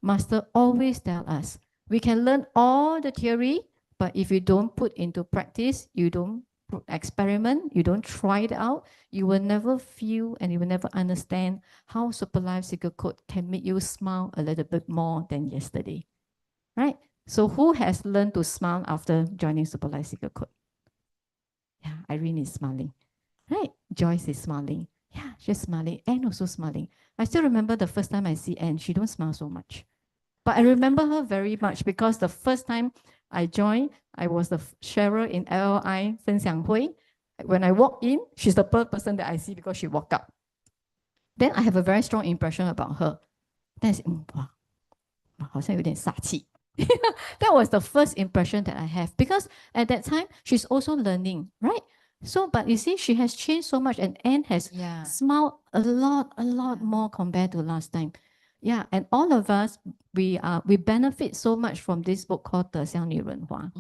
Master always tell us, we can learn all the theory, but if you don't put into practice, you don't experiment, you don't try it out, you will never feel and you will never understand how Superlife Secret Code can make you smile a little bit more than yesterday. Right? So who has learned to smile after joining Superlife Secret Code? Yeah, Irene is smiling. Right? Joyce is smiling. Yeah, she's smiling. Anne also smiling. I still remember the first time I see Anne, she don't smile so much. But I remember her very much because the first time I joined, I was the sharer in LLI 分享会. When I walk in, she's the first person that I see because she walked up. Then I have a very strong impression about her. Then I said, 哇，好像有点煞气. That was the first impression that I have because at that time, she's also learning, right? So, but you see, she has changed so much and Anne has smiled a lot more compared to last time. Yeah, and all of us, we benefit so much from this book called 德香女人花.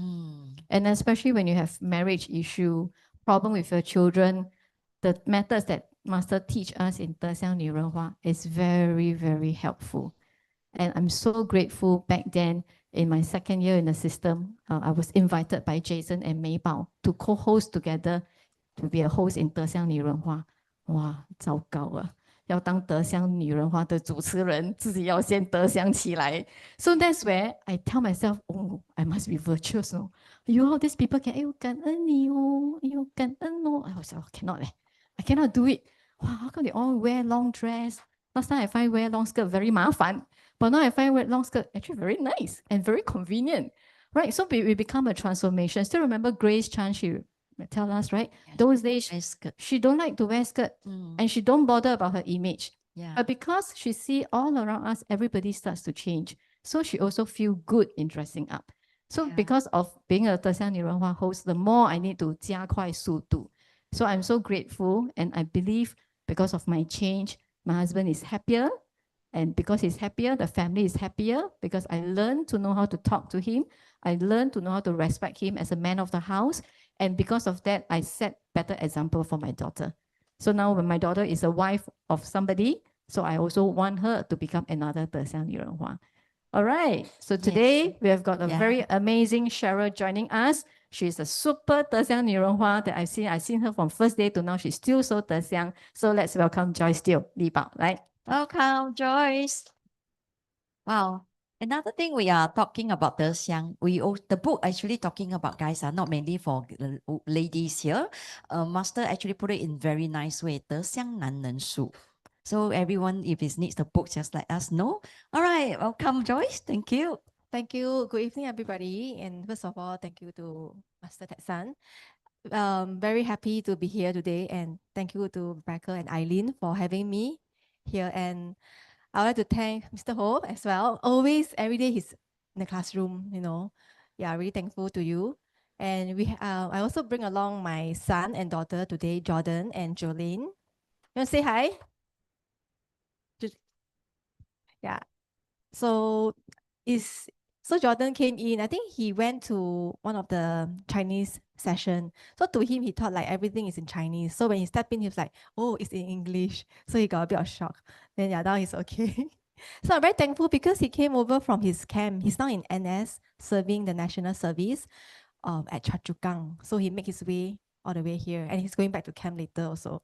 And especially when you have marriage issue, problem with your children, the methods that Master teach us in 德香女人花 is very, very helpful. And I'm so grateful back then in my second year in the system, I was invited by Jason and Mei Bao to co-host together to be a host in 德香女人花. 哇，糟糕了。要当德香女人花的主持人，自己要先德香起来。So that's where I tell myself, oh, I must be virtuous. No, all these people can, 哎呦感恩你哦，哎呦感恩哦。I was like, oh, cannot I cannot do it. Wow, how come they all wear long dress? Last time I find wear long skirt very 麻烦, but now I find wear long skirt actually very nice and very convenient, right? So we become a transformation. Still remember Grace Chan, she tell us, right? Those days, she don't like to wear skirt and she don't bother about her image. But because she see all around us, everybody starts to change. So she also feel good in dressing up. So because of being a 德香女人花 host, the more I need to 加快速度. So I'm so grateful and I believe because of my change, my husband is happier. And because he's happier, the family is happier because I learned to know how to talk to him. I learned to know how to respect him as a man of the house. And because of that, I set better example for my daughter. So now when my daughter is a wife of somebody, so I also want her to become another 德香女人花. All right. So today we have got a very amazing sharer joining us. She's a super 德香女人花 that I've seen her from first day to now. She's still so 德香. So let's welcome Joyce Teo, Li Bao, right? Welcome, Joyce. Wow. Another thing we are talking about the xiang, the book actually talking about guys are not mainly for ladies here. Master actually put it in very nice way. 德香男人树. So everyone, if it needs the book, just let us know. All right, welcome, Joyce. Thank you. Thank you. Good evening, everybody. And first of all, thank you to Master Tetsan. Very happy to be here today, and thank you to Rebecca and Eileen for having me here. And I would like to thank Mr. Ho as well. Always, every day he's in the classroom, you know. Yeah, really thankful to you. And I also bring along my son and daughter today, Jordan and Jolene. You want to say hi? Yeah. So is so Jordan came in. I think he went to one of the Chinese session. So to him, he thought like everything is in Chinese. So when he stepped in, he was like, "Oh, it's in English." So he got a bit of shock. Then yeah, now he's okay. So I'm very thankful because he came over from his camp. He's now in NS serving the national service at Choa Chu Kang. So he made his way all the way here, and he's going back to camp later also.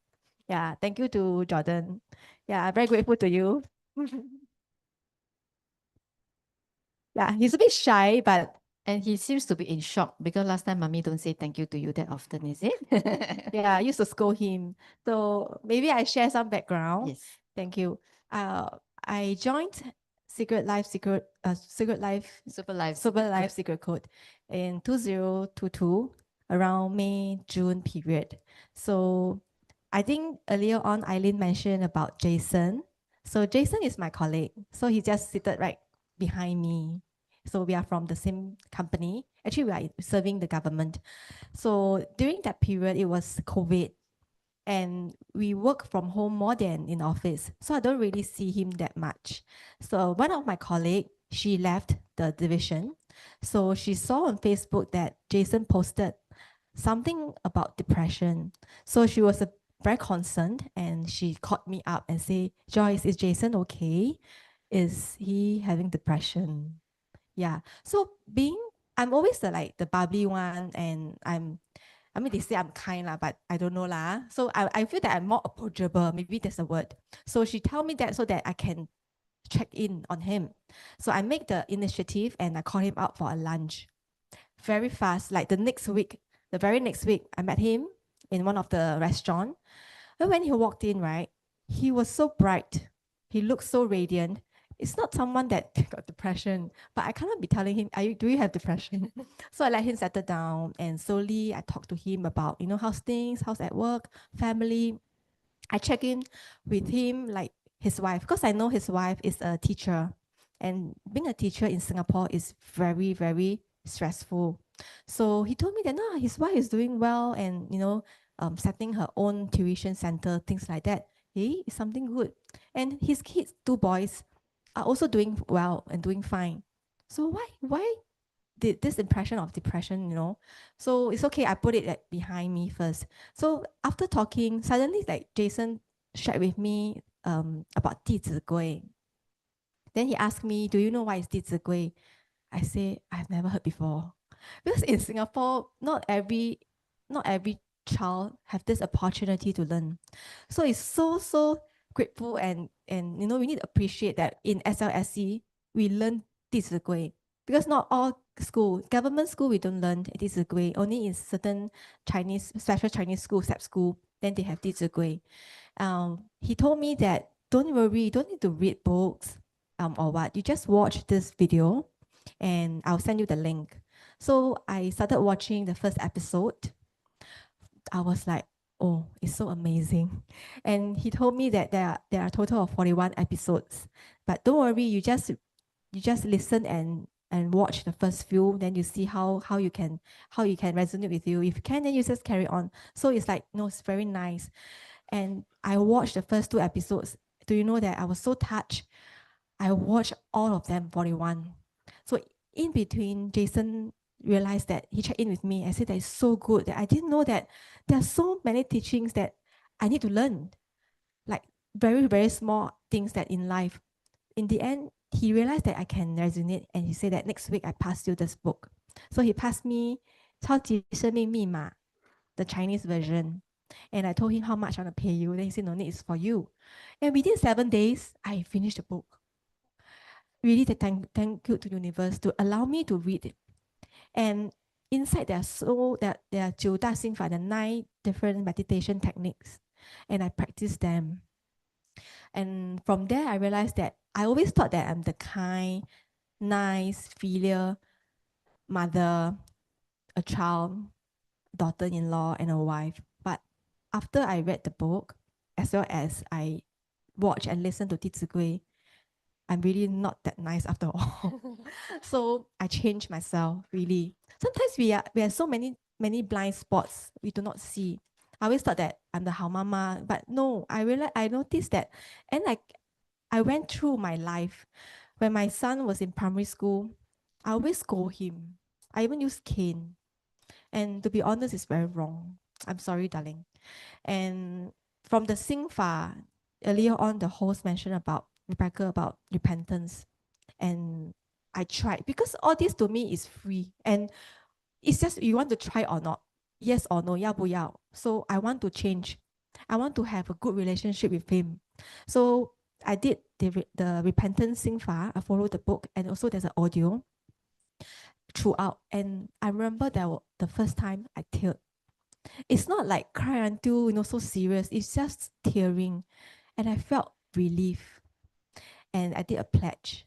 Yeah, thank you to Jordan. Yeah, I'm very grateful to you. Yeah, he's a bit shy, but And he seems to be in shock because last time mommy don't say thank you to you that often, is it? yeah, I used to scold him. So maybe I share some background. Yes. Thank you. I joined Secret Life Super life. Super Life Secret Code in 2022 around May June period. So I think earlier on Eileen mentioned about Jason. So Jason is my colleague. So he just seated right behind me. So we are from the same company. Actually, we are serving the government. So during that period, it was COVID, and we work from home more than in office. So I don't really see him that much. So one of my colleague, she left the division. So she saw on Facebook that Jason posted something about depression. So she was very concerned, and she called me up and say, "Joyce, is Jason okay? Is he having depression?" Yeah. So I'm always the bubbly one, and I mean, they say I'm kind lah, but I don't know lah. So I feel that I'm more approachable. Maybe that's a word. So she tell me that so that I can check in on him. So I make the initiative and I call him out for a lunch. Very fast, like the very next week, I met him in one of the restaurant. And when he walked in, right, he was so bright. He looked so radiant. It's not someone that got depression, but I cannot be telling him, do you have depression? So I let him settle down, and slowly I talked to him about, how's things, how's at work, family. I check in with him, like his wife, because I know his wife is a teacher, and being a teacher in Singapore is very, very stressful. So he told me that no, his wife is doing well, and setting her own tuition center, things like that. Hey, it's something good. And his kids, two boys, are also doing well and doing fine. So why did this impression of depression? So it's okay, I put it like behind me first. So after talking, suddenly like Jason shared with me about 弟子规. Then he asked me, do you know what is 弟子规? I say, I've never heard before. Because in Singapore, not every child have this opportunity to learn. So it's so grateful, and we need to appreciate that in SLSC we learn 弟子规, because not all government school we don't learn 弟子规, only in certain special Chinese school, SAP school, then they have 弟子规. He told me that don't worry, you don't need to read books or what, you just watch this video and I'll send you the link. So I started watching the first episode. I was like, oh, it's so amazing. And he told me that there are a total of 41 episodes. But don't worry, you just listen and watch the first few, then you see how you can resonate with you. If you can, then you just carry on. So it's like, it's very nice. And I watched the first 2 episodes. Do you know that I was so touched? I watched all of them, 41. So in between, Jason realized that he checked in with me. I said that it's so good that I didn't know that there are so many teachings that I need to learn, like very, very small things that in life. In the end, he realized that I can resonate, and he said that next week I pass you this book. So he passed me 超级生命密码, the Chinese version. And I told him how much I want to pay you. Then he said, no need, it's for you. And within 7 days, I finished the book. Really, thank you to universe to allow me to read it. And inside there are 9大心法, the 9 different meditation techniques, and I practice them. And from there, I realized that I always thought that I'm the kind, nice, filial mother, a child, daughter-in-law, and a wife. But after I read the book, as well as I watch and listen to 弟子规, I'm really not that nice after all. So I changed myself, really. Sometimes we have so many blind spots we do not see. I always thought that I'm the 好妈妈, but no, I noticed that, and I went through my life. When my son was in primary school, I always scold him. I even use cane. And to be honest, it's very wrong. I'm sorry, darling. And from the Singfa, earlier on, the host mentioned about Rebecca about repentance. And I tried, because all this to me is free. And it's just you want to try or not. Yes or no, 要不要. So I want to change. I want to have a good relationship with him. So I did the repentance Singfa. I followed the book, and also there's an audio throughout. And I remember that the first time I teared. It's not like cry until so serious. It's just tearing, and I felt relief. And I did a pledge.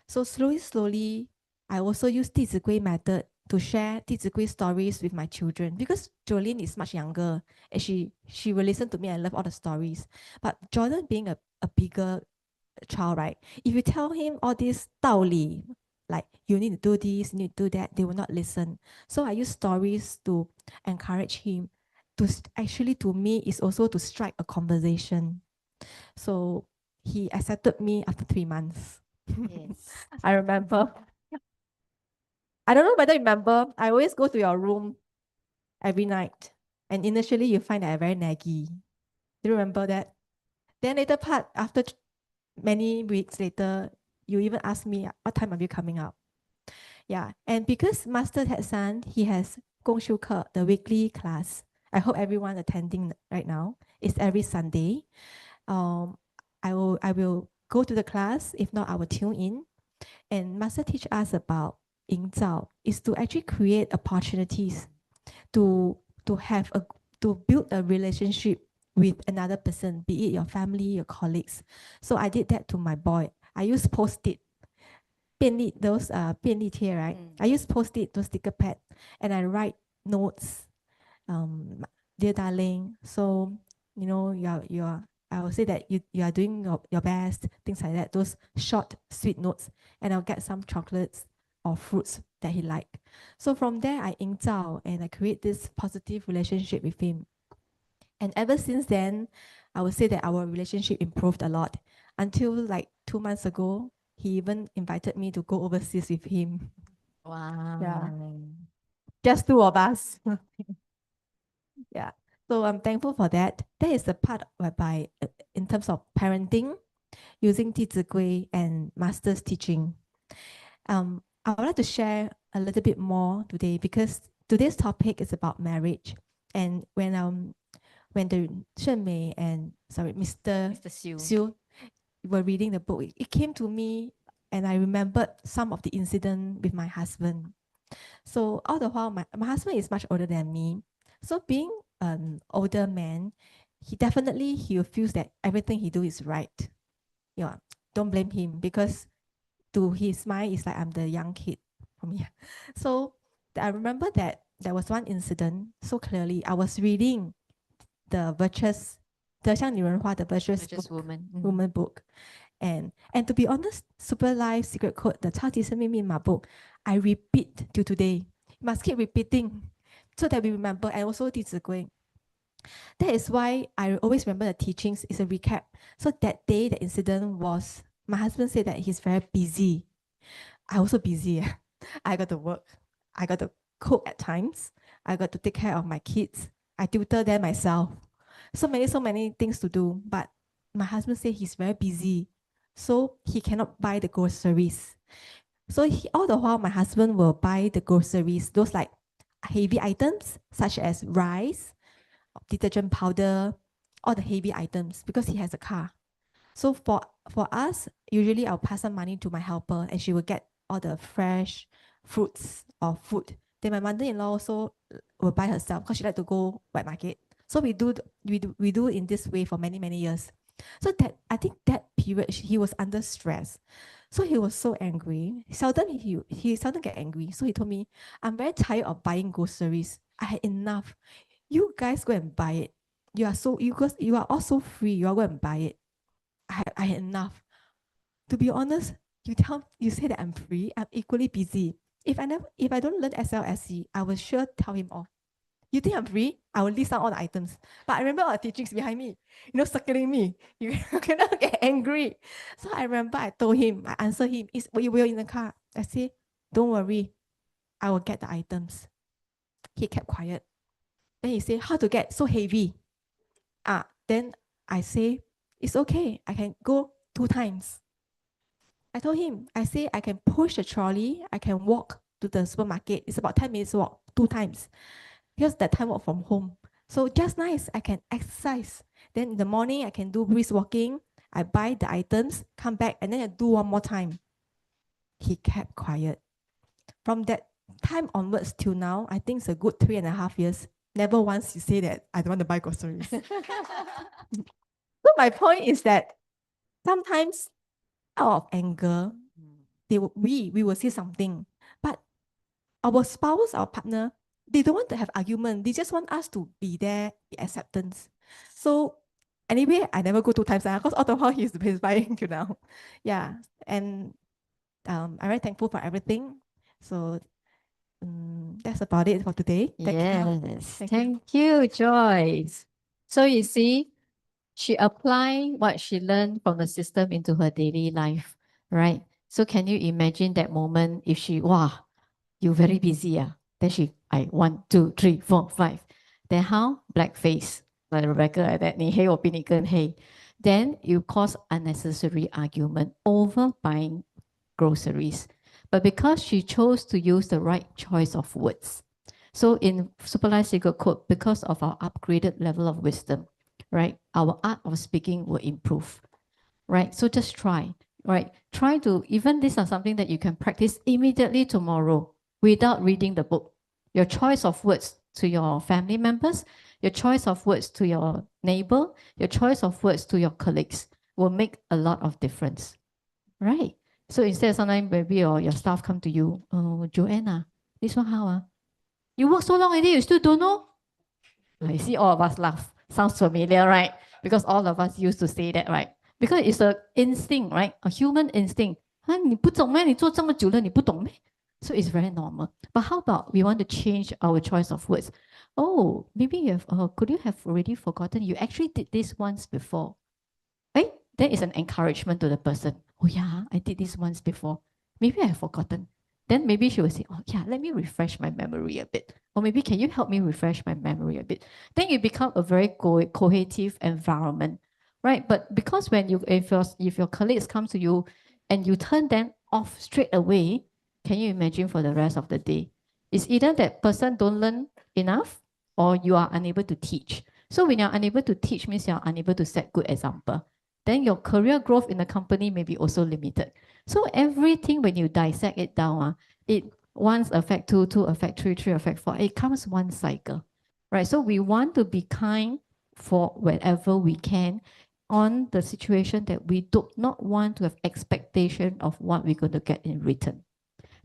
So slowly, I also use 弟子规 method to share 弟子规 stories with my children, because Jolene is much younger and she will listen to me and love all the stories. But Jordan, being a bigger child, right? If you tell him all this 道理, like you need to do this, you need to do that, they will not listen. So I use stories to encourage him. Actually, to me, is also to strike a conversation. So he accepted me after 3 months. Yes. I remember. I don't know whether you remember, I always go to your room every night. And initially you find that I'm very naggy. Do you remember that? Then later part, after many weeks later, you even ask me, what time are you coming out? Yeah. And because Master Ted-san, he has 公修课, the weekly class. I hope everyone attending right now. It's every Sunday. I will go to the class. If not, I will tune in. And Master teach us about 营造 is to actually create opportunities to build a relationship with another person, be it your family, your colleagues. So I did that to my boy. I use post-it, 便利, those 便利贴, right? I use post-it, those sticker pad, and I write notes. Dear darling, so I will say that you are doing your best, things like that, those short, sweet notes, and I'll get some chocolates or fruits that he liked. So from there, I 营造 and I create this positive relationship with him. And ever since then, I would say that our relationship improved a lot until like 2 months ago, he even invited me to go overseas with him. Wow. Yeah. Just 2 of us. Yeah. So I'm thankful for that. That is the part whereby, in terms of parenting, using 弟子规 and master's teaching. I would like to share a little bit more today, because today's topic is about marriage. And when the Shenmei and Mr. Siu were reading the book, it came to me, and I remembered some of the incident with my husband. So all the while, my husband is much older than me. So being an older man, he feels that everything he do is right. Yeah, don't blame him, because to his mind, it's like I'm the young kid from here. So I remember that there was one incident so clearly. I was reading the virtuous, 德香女人花, the virtuous woman book. And to be honest, Super Life Secret Code, the 超级生命密码 book, I repeat till today. Must keep repeating so that we remember, and also 弟子规. That is why I always remember the teachings is a recap. So that day, the incident was, my husband said that he's very busy. I also busy. I got to work. I got to cook at times. I got to take care of my kids. I tutor them myself. So many things to do. But my husband said he's very busy, so he cannot buy the groceries. So all the while, my husband will buy the groceries, those like heavy items such as rice, detergent powder, all the heavy items, because he has a car. So for us, usually I'll pass some money to my helper, and she will get all the fresh fruits or food. Then my mother-in-law also will buy herself, because she like to go wet market. So we do in this way for many years. So that I think that period he was under stress. So he was so angry. He seldom get angry. So he told me, I'm very tired of buying groceries. I had enough. You guys go and buy it. You are all so free. You all go and buy it. I had enough. To be honest, you say that I'm free, I'm equally busy. If I don't learn SLSC, I will sure tell him off. You think I'm free? I will list out all the items. But I remember all the teachings behind me, circling me. You cannot get angry. So I remember I told him, I answered him, we were in the car. I say, don't worry, I will get the items. He kept quiet. Then he said, how to get so heavy? Then I say, it's okay, I can go 2 times. I told him, I say I can push the trolley, I can walk to the supermarket. It's about 10 minutes walk 2 times. Because that time work from home. So just nice, I can exercise. Then in the morning, I can do brisk walking. I buy the items, come back, and then I do one more time. He kept quiet. From that time onwards till now, I think it's a good 3.5 years. Never once he say that I don't want to buy groceries. So my point is that sometimes out of anger, we will say something, but our spouse, our partner, they don't want to have argument. They just want us to be there, be acceptance. So anyway, I never go 2 times because all the while he's buying till now. Yeah, and I'm very thankful for everything. So that's about it for today. Thank you. Yes, thank you, Joyce. So you see, she applied what she learned from the system into her daily life, right? So can you imagine that moment if she, wow, you very busy, then I 1, 2, 3, 4, 5. Then how? Black face, like Rebecca like that, 你黑我比你更黑. Then you cause unnecessary argument over buying groceries. But because she chose to use the right choice of words. So in Superlife Secret Code, because of our upgraded level of wisdom, right? Our art of speaking will improve, right? So just try, right? Try to, even these are something that you can practice immediately tomorrow without reading the book. Your choice of words to your family members, your choice of words to your neighbor, your choice of words to your colleagues will make a lot of difference, right? So instead, sometimes maybe your staff come to you, oh, Joanna, this one how? You work so long already, you still don't know? I see all of us laugh. Sounds familiar, right? Because all of us used to say that, right? Because it's an instinct, right? A human instinct. 你不懂咩？你做这么久了，你不懂咩? So it's very normal. But how about we want to change our choice of words? Oh, maybe you have, could you have already forgotten? You actually did this once before. Right? That is an encouragement to the person. Oh yeah, I did this once before. Maybe I have forgotten. Then maybe she will say, oh yeah, let me refresh my memory a bit. Or maybe can you help me refresh my memory a bit? Then you become a very cohesive environment, right? But because when if your colleagues come to you and you turn them off straight away, can you imagine for the rest of the day? It's either that person don't learn enough or you are unable to teach. So when you're unable to teach means you're unable to set good example. Then your career growth in the company may be also limited. So everything when you dissect it down, it 1 affect 2, 2 affect 3, 3 affect 4. It comes one cycle, right? So we want to be kind for wherever we can on the situation that we do not want to have expectation of what we're going to get in return.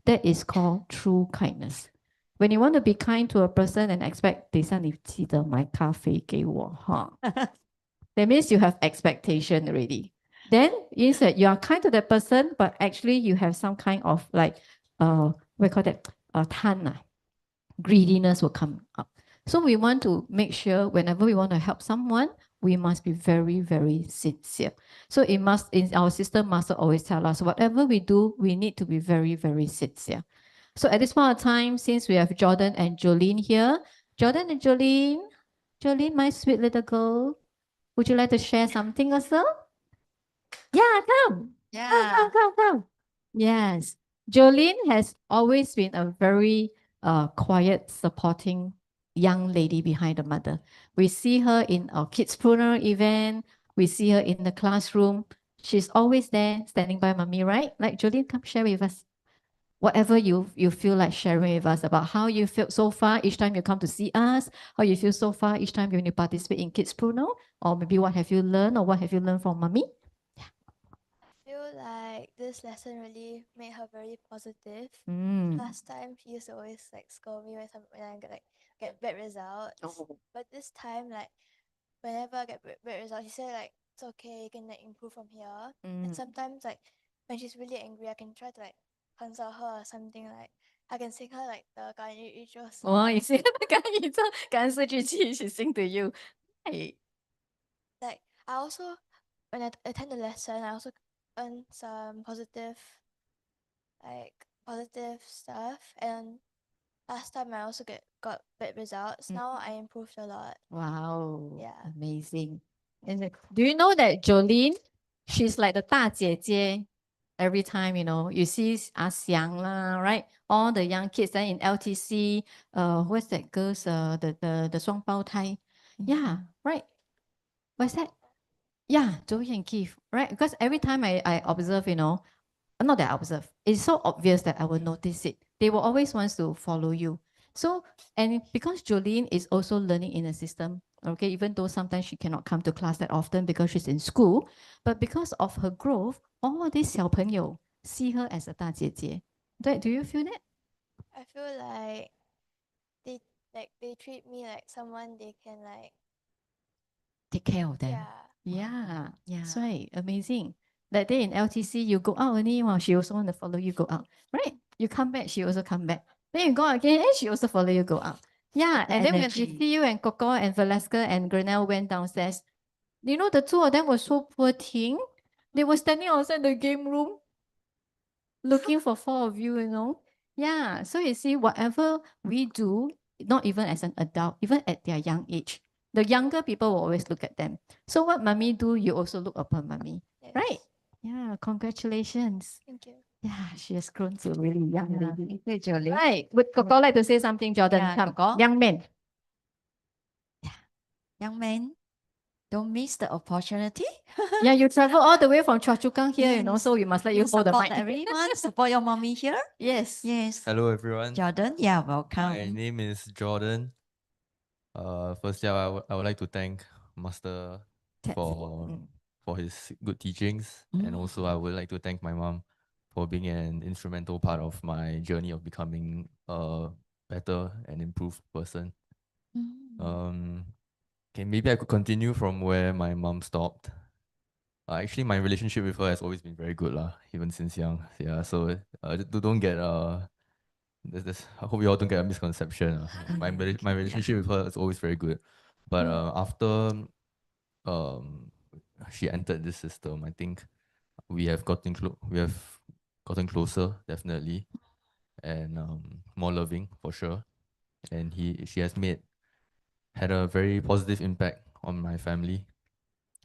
That is called true kindness. When you want to be kind to a person and expect, 等一下你记得买咖啡给我哈. That means you have expectation already. Then instead you are kind to that person, but actually you have some kind of like, we call that greediness will come up. So we want to make sure whenever we want to help someone, we must be very, very sincere. So it must, in our system, master always tell us, whatever we do, we need to be very, very sincere. So at this point of time, since we have Jordan and Jolene here, Jordan and Jolene, my sweet little girl, would you like to share something also? Yeah, come. Yeah. Come. Yes. Jolene has always been a very quiet, supporting young lady behind the mother. We see her in our kids' funeral event. We see her in the classroom. She's always there, standing by mommy, right? Like Jolene, come share with us. whatever you feel like sharing with us about how you felt so far each time you come to see us, how you feel so far each time when you participate in Kids Pruno, or maybe what have you learned or what have you learned from mommy? Feel like this lesson really made her very positive. Mm. Last time she used to always like scold me when I get bad results. Oh. But this time, like whenever I get bad results, she said like it's okay, you can like improve from here. And Mm. sometimes like when she's really angry, I can try to like console her or something, like I can sing her like the 感恩语咒 song. Oh, you see, 感恩四句气 she sing to you. Hey. Like I also when I attend the lesson, I also earn some positive stuff. And last time I also got bad results. Now I improved a lot. Wow. Yeah. Amazing. And do you know that Jolene, she's like the 大姐姐. Every time, you see Xiang lah, right? All the young kids then in LTC, what's that girl's, the 双胞胎? Yeah, right. What's that? Yeah, Joey and Keith, right? Because every time I observe, not that I observe, it's so obvious that I will notice it. They will always want to follow you. So, and because Jolene is also learning in the system, okay, even though sometimes she cannot come to class that often because she's in school, but because of her growth, all these 小朋友 see her as a 大姐姐. Do you feel that? I feel like they treat me like someone they can like Take care of them. yeah. Yeah, that's right. Amazing. That day in LTC, you go out only, well, she also want to follow you go out, right? You come back, she also come back. Then you go out again, and she also follow you go out. Yeah, and then when we energy. see you and Coco and Velasca and Grenell went downstairs, the two of them were so poor thing. They were standing outside the game room looking for four of you. Yeah, so you see, whatever we do, not even as an adult, even at their young age, the younger people will always look at them. So what mommy do, you also look upon mommy, Yes. right? Yeah, congratulations. Thank you. Yeah, she has grown to a really young lady. Thank you, Jolie. Right, would Coco like to say something, Jordan? Yeah, Come, Coco. young man. Young man, don't miss the opportunity. Yeah, you travel all the way from Choa Chu Kang here, Yes. so we must let you hold the support mic. everyone. Support your mommy here. Yes. Yes. Hello, everyone. Jordan, yeah, My welcome. name is Jordan. Firstly, I would like to thank Master Ted. for his good teachings, and also I would like to thank my mom for being an instrumental part of my journey of becoming a better and improved person. Okay, maybe I could continue from where my mom stopped. Actually, my relationship with her has always been very good, even since young. Yeah, so don't get I hope you all don't get a misconception. My relationship with her is always very good, but after she entered this system, I think we have gotten closer, definitely, and more loving for sure. And she has had a very positive impact on my family.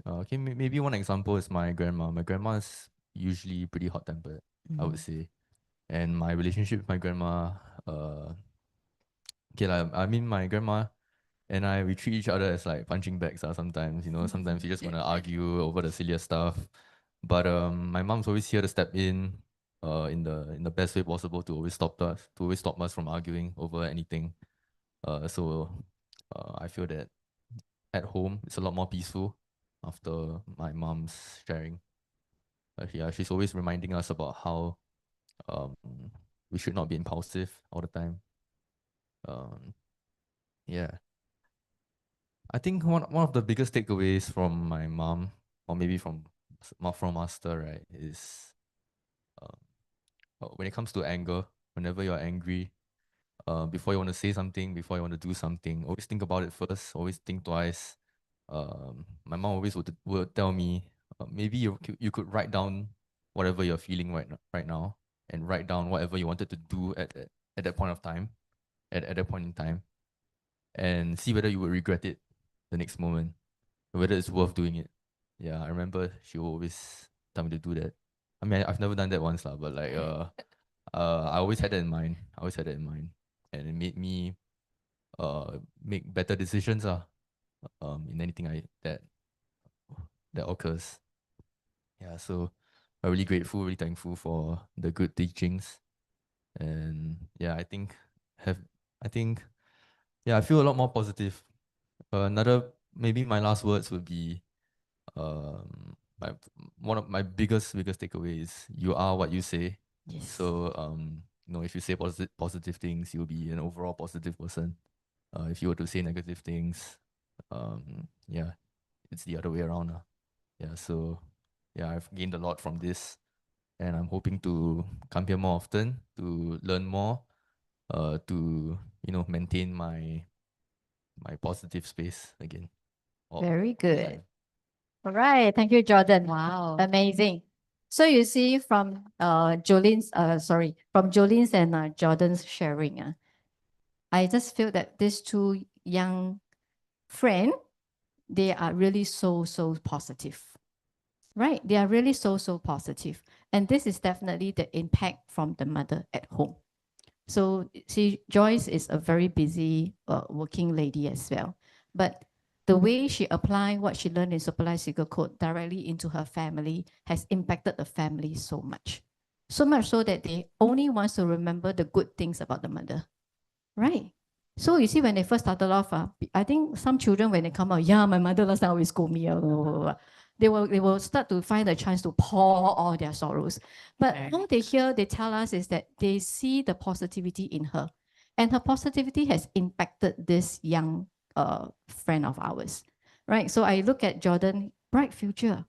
Okay, maybe one example is my grandma. My grandma is usually pretty hot-tempered, I would say, and my relationship with my grandma, okay, I mean my grandma and we treat each other as like punching bags. Sometimes, sometimes we just want to argue over the silliest stuff. But my mom's always here to step in the best way possible to always stop us from arguing over anything. So I feel that at home it's a lot more peaceful after my mom's sharing. Yeah, she's always reminding us about how we should not be impulsive all the time. Yeah. I think one of the biggest takeaways from my mom, or maybe from Master, right, is when it comes to anger, whenever you're angry, before you want to say something, before you want to do something, always think about it first, always think twice. My mom always would tell me, maybe you could write down whatever you're feeling right now, and write down whatever you wanted to do at that point of time, at that point in time, and see whether you would regret it the next moment, whether it's worth doing it. Yeah, I remember she will always tell me to do that. I mean, I've never done that once, but like, I always had that in mind. And it made me make better decisions, in anything that occurs. Yeah, so I'm really grateful, really thankful for the good teachings. And yeah, I think I feel a lot more positive. Maybe my last words would be, my one of my biggest takeaway is you are what you say. Yes. So if you say positive things, you'll be an overall positive person. If you were to say negative things, yeah, it's the other way around. Yeah, so yeah, I've gained a lot from this, and I'm hoping to come here more often to learn more, to maintain my positive space again. Very Yeah. good. All right. Thank you, Jordan. Wow. Amazing. So you see from Jolene's and Jordan's sharing, I just feel that these two young friends, they are really so positive. Right? They are really so positive. And this is definitely the impact from the mother at home. So see, Joyce is a very busy working lady as well. But the way she applied what she learned in Supply Seeker Code directly into her family has impacted the family so much. So much so that they only want to remember the good things about the mother. Right? So you see, when they first started off, I think some children, when they come out, yeah, my mother last time always scold me. They will start to find a chance to pour all their sorrows. But all they hear, they tell us is that they see the positivity in her. And her positivity has impacted this young friend of ours. Right? So I look at Jordan, bright future.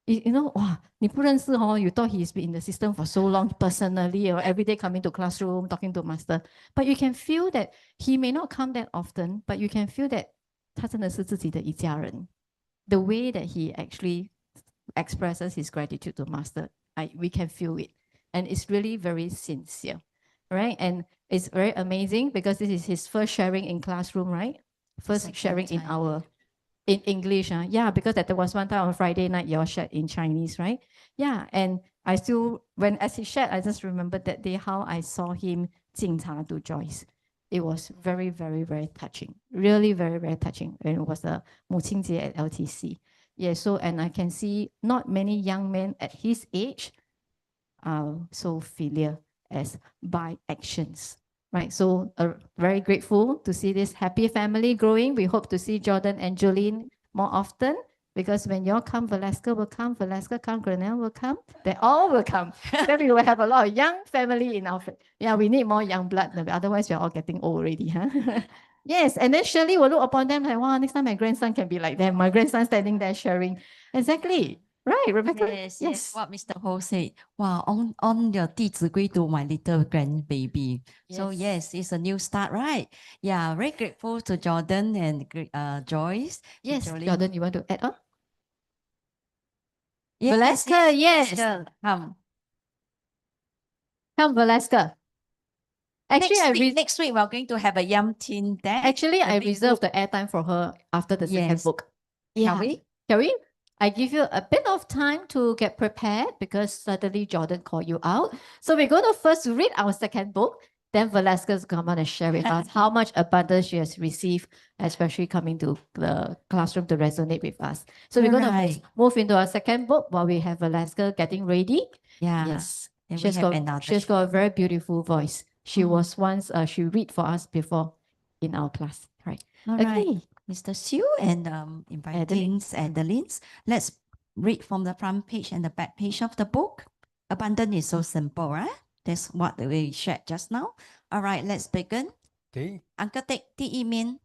Wow, 你不认识 you thought he's been in the system for so long personally, or every day coming to classroom, talking to master. But you can feel that he may not come that often, but you can feel that 他真的是自己的一家人. The way that he actually expresses his gratitude to master, we can feel it. And it's really very sincere, right? And it's very amazing because this is his first sharing in classroom, right? First Second sharing in time. in English. Yeah, because there was one time on Friday night, you all shared in Chinese, right? Yeah, and I still, as he shared, I just remembered that day how I saw him 敬茶 to Joyce. It was very, very, very touching. Really very, very touching. And it was a 母亲节 at LTC. Yeah, so, and I can see not many young men at his age are so filial as by actions. Right, so very grateful to see this happy family growing. We hope to see Jordan and Jolene more often, because when y'all come, Velasca will come, Grenell will come, they all will come. Then we will have a lot of young family in our yeah, we need more young blood, otherwise we're all getting old already, huh? Yes, and then Shirley will look upon them like, wow, next time my grandson can be like them. My grandson standing there sharing. Exactly. Right, Rebecca? Yes. What Mr. Ho said. Wow, on your 弟子规 to my little grandbaby. So yes, it's a new start, right? Yeah, very grateful to Jordan and Joyce. Yes, Jolene. Jordan, you want to add on? Yes, Velasca, yes. Velasca, come. Come, Velasca. Actually, Next week we're going to have a Yam Tin there. Actually, I reserved the airtime for her after the second Yes. book. Yeah. Shall we? I give you a bit of time to get prepared because suddenly Jordan called you out. So we're going to first read our second book. Then Velasquez come on and share with us how much abundance she has received, especially coming to the classroom to resonate with us. So we're going to move into our second book while we have Velasquez getting ready. Yeah. Yes. Then She's we have another. got a very beautiful voice. She was once, she read for us before in our class. Right. All Okay. right. Mr. Sue and inviting Adeline. Let's read from the front page and the back page of the book. Abundance is so simple, right? That's what we shared just now. All right, let's begin. Okay. Uncle take 第一面。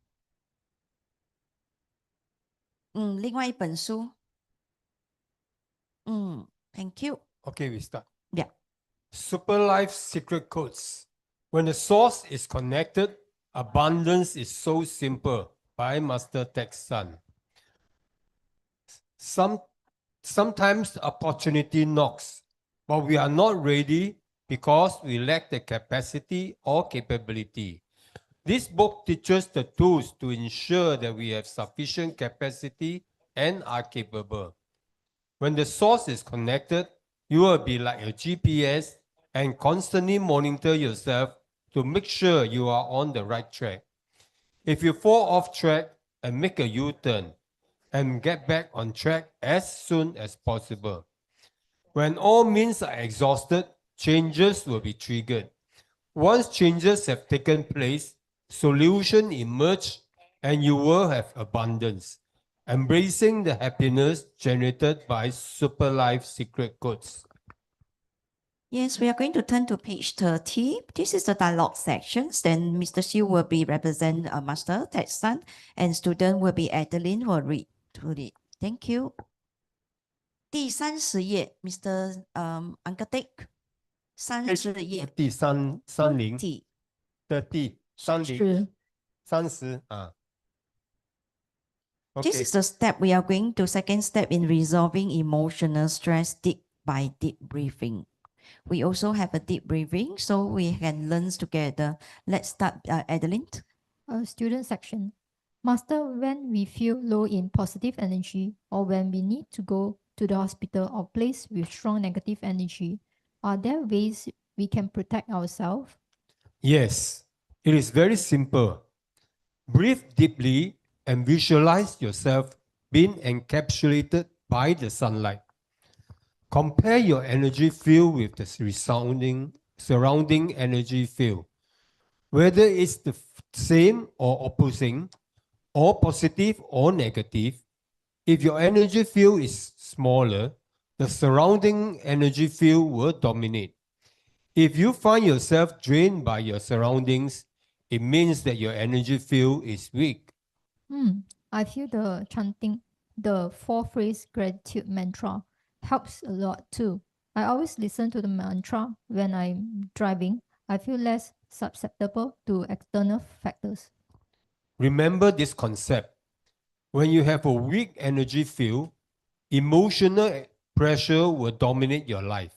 另外一本书。Thank you. Okay, we start. Yeah. Super Life Secret Codes. When the source is connected, abundance is so simple. By Master Text Sun. Sometimes opportunity knocks, but we are not ready because we lack the capacity or capability. This book teaches the tools to ensure that we have sufficient capacity and are capable. When the source is connected, you will be like a GPS and constantly monitor yourself to make sure you are on the right track. If you fall off track and make a U-turn and get back on track as soon as possible. When all means are exhausted, changes will be triggered. Once changes have taken place, solution emerge and you will have abundance, embracing the happiness generated by Super Life secret codes. Yes, we are going to turn to page 30. This is the dialogue sections. Then Mr. Xiu will be represent Master Ted Sun and student will be Adeline will read to it. Thank you. 第30页 Mr. Uncle Dick 30页第30 30的第30啊。This Okay. is the step we are going to second step in resolving emotional stress deep by deep breathing. We also have a deep breathing, so we can learn together. Let's start, Adeline. Student section. Master, when we feel low in positive energy or when we need to go to the hospital or place with strong negative energy, are there ways we can protect ourselves? Yes, it is very simple. Breathe deeply and visualize yourself being encapsulated by the sunlight. Compare your energy field with the surrounding energy field. Whether it's the same or opposing, or positive or negative, if your energy field is smaller, the surrounding energy field will dominate. If you find yourself drained by your surroundings, it means that your energy field is weak. I feel the chanting the 4-phrase gratitude mantra helps a lot too. I always listen to the mantra when I'm driving. I feel less susceptible to external factors. Remember this concept. When you have a weak energy field, emotional pressure will dominate your life.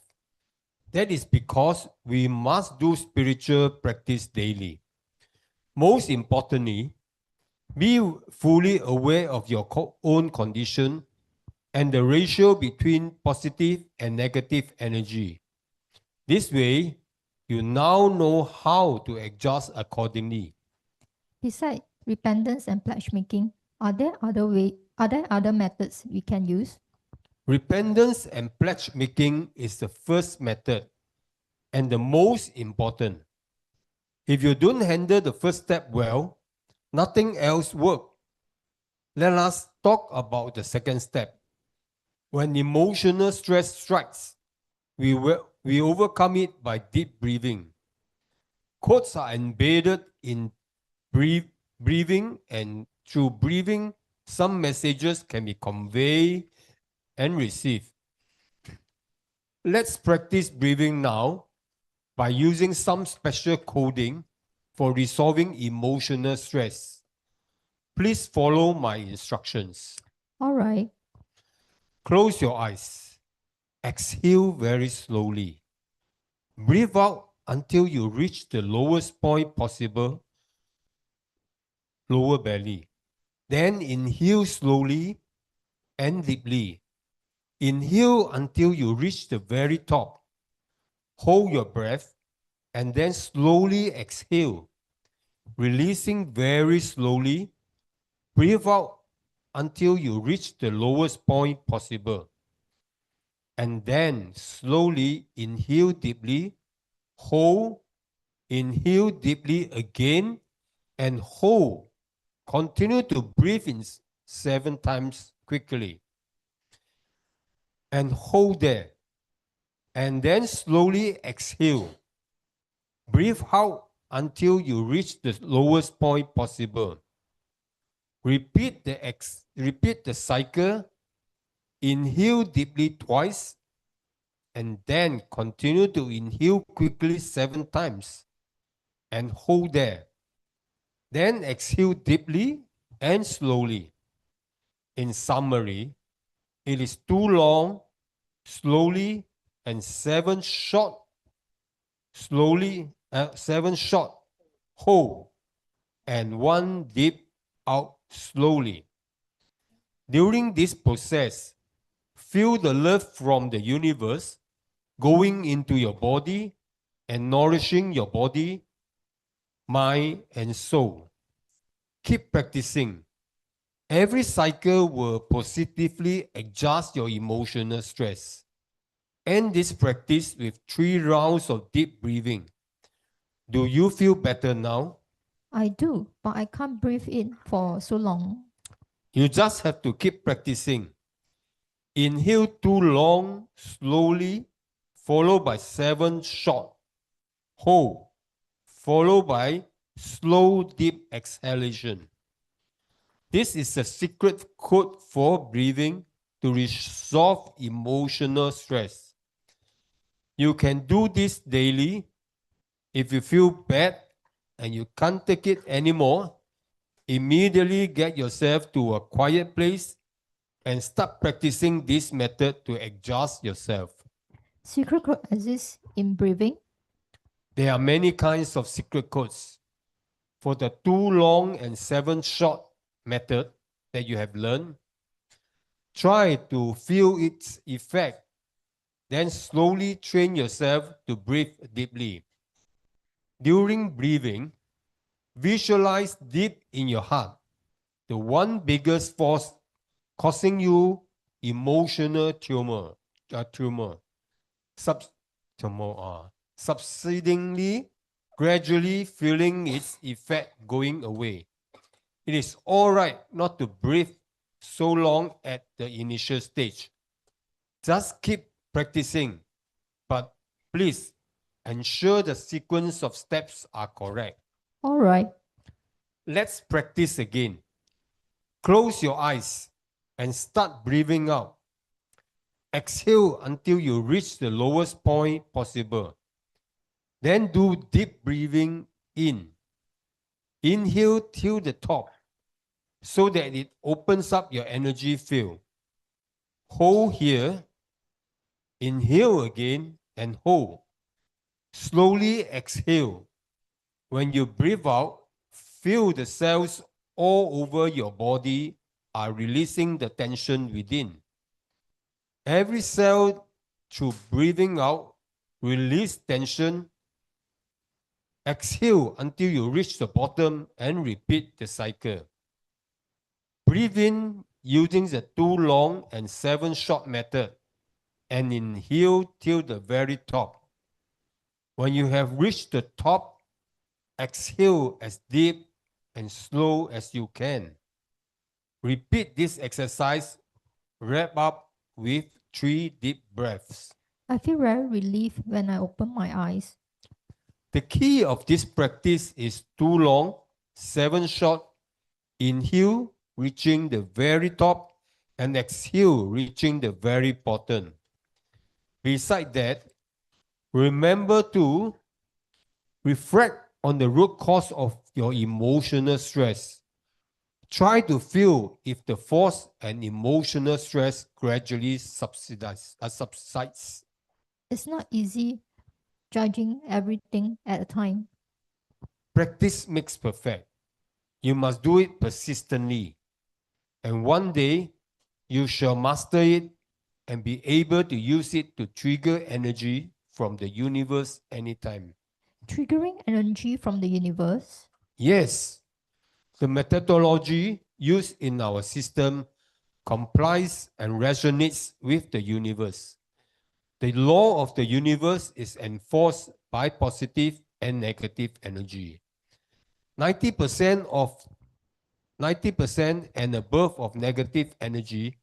That is because we must do spiritual practice daily. Most importantly, be fully aware of your own condition and the ratio between positive and negative energy. This way, you now know how to adjust accordingly. Besides repentance and pledge making, are there other methods we can use? Repentance and pledge making is the first method and the most important. If you don't handle the first step well, nothing else works. Let us talk about the second step. When emotional stress strikes, we overcome it by deep breathing. Quotes are embedded in breathing, and through breathing, some messages can be conveyed and received. Let's practice breathing now by using some special coding for resolving emotional stress. Please follow my instructions. All right. Close your eyes. Exhale very slowly. Breathe out until you reach the lowest point possible, lower belly. Then inhale slowly and deeply. Inhale until you reach the very top. Hold your breath and then slowly exhale, releasing very slowly. Breathe out until you reach the lowest point possible. And then slowly inhale deeply, hold, inhale deeply again, and hold. Continue to breathe in 7 times quickly. And hold there. And then slowly exhale. Breathe out until you reach the lowest point possible. Repeat the cycle. Inhale deeply twice, and then continue to inhale quickly 7 times, and hold there. Then exhale deeply and slowly. In summary, it is 2 long, slowly, and 7 short, slowly, 7 short, hold, and 1 deep out slowly. During this process, feel the love from the universe going into your body and nourishing your body, mind, and soul. Keep practicing. Every cycle will positively adjust your emotional stress. End this practice with 3 rounds of deep breathing. Do you feel better now? I do, but I can't breathe in for so long. You just have to keep practicing. Inhale 2 long, slowly, followed by 7 short. Hold, followed by slow, deep exhalation. This is a secret code for breathing to resolve emotional stress. You can do this daily. If you feel bad and you can't take it anymore, immediately get yourself to a quiet place and start practicing this method to adjust yourself. Secret code exists in breathing. There are many kinds of secret codes. For the 2 long and 7 short method that you have learned, try to feel its effect. Then slowly train yourself to breathe deeply. During breathing, visualize deep in your heart the one biggest force causing you emotional tumor. Subsidingly, gradually feeling its effect going away. It is all right not to breathe so long at the initial stage. Just keep practicing, but please ensure the sequence of steps are correct. All right. Let's practice again. Close your eyes and start breathing out. Exhale until you reach the lowest point possible. Then do deep breathing in. Inhale till the top so that it opens up your energy field. Hold here. Inhale again and hold. Slowly exhale. When you breathe out, feel the cells all over your body are releasing the tension within. Every cell, through breathing out, release tension. Exhale until you reach the bottom and repeat the cycle. Breathe in using the 2 long and 7 short method and inhale till the very top. When you have reached the top, exhale as deep and slow as you can. Repeat this exercise, wrap up with 3 deep breaths. I feel very relieved when I open my eyes. The key of this practice is 2 long, 7 short. Inhale, reaching the very top, and exhale, reaching the very bottom. Beside that, remember to reflect on the root cause of your emotional stress. Try to feel if the force and emotional stress gradually subsides. It's not easy judging everything at a time. Practice makes perfect. You must do it persistently. And one day, you shall master it and be able to use it to trigger energy from the universe anytime. Triggering energy from the universe. Yes, the methodology used in our system complies and resonates with the universe. The law of the universe is enforced by positive and negative energy. 90% and above of negative energy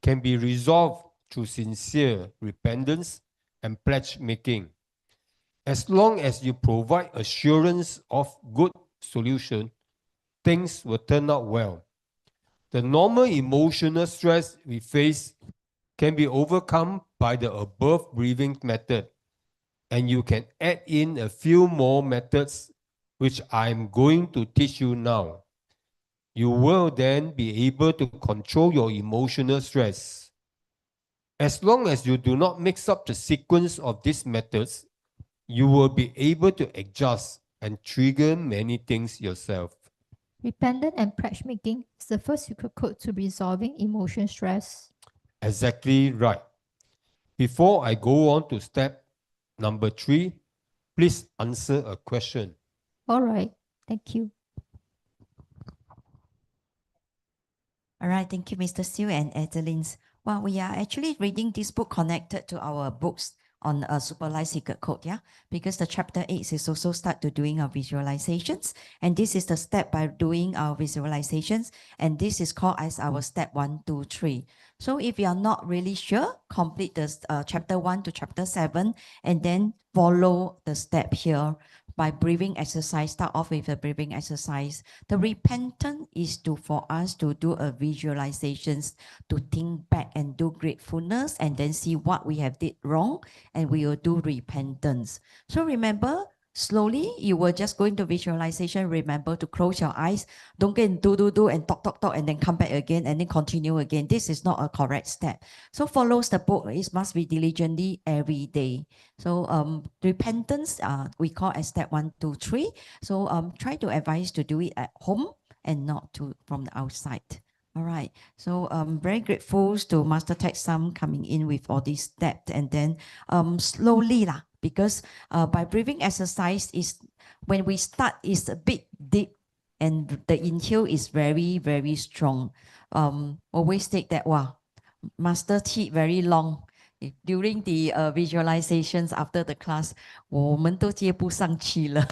can be resolved through sincere repentance and pledge making. As long as you provide assurance of good solution, things will turn out well. The normal emotional stress we face can be overcome by the above breathing method, and you can add in a few more methods which I'm going to teach you now. You will then be able to control your emotional stress. As long as you do not mix up the sequence of these methods, you will be able to adjust and trigger many things yourself. Repentance and pledge making is the first secret code to resolving emotion stress. Exactly right. Before I go on to step number 3, please answer a question. All right. Thank you. All right, thank you, Mr. Siu and Adeline. Well, we are actually reading this book connected to our books, on a supervised secret code, yeah? Because the chapter 8 is also start to doing our visualizations. And this is the step by doing our visualizations. And this is called as our step 1, 2, 3. So if you are not really sure, complete this chapter 1 to chapter 7, and then follow the step here by breathing exercise. Start off with the breathing exercise. The repentance is for us to do a visualizations, to think back and do gratefulness, and then see what we have did wrong, and we will do repentance. So remember, slowly you will just go into visualization. Remember to close your eyes. Don't get and do and talk and then come back again and then continue again. This is not a correct step. So follows the book. It must be diligently every day. So repentance we call as step 1, 2, 3. So try to advise to do it at home and not from the outside. All right. So very grateful to Master Text Sam coming in with all these steps, and then slowly lah, because by breathing exercise is when we start is a bit deep and the inhale is very, very strong. Always take that, wow, Master T very long. During the visualizations after the class, 我们都接不上气了。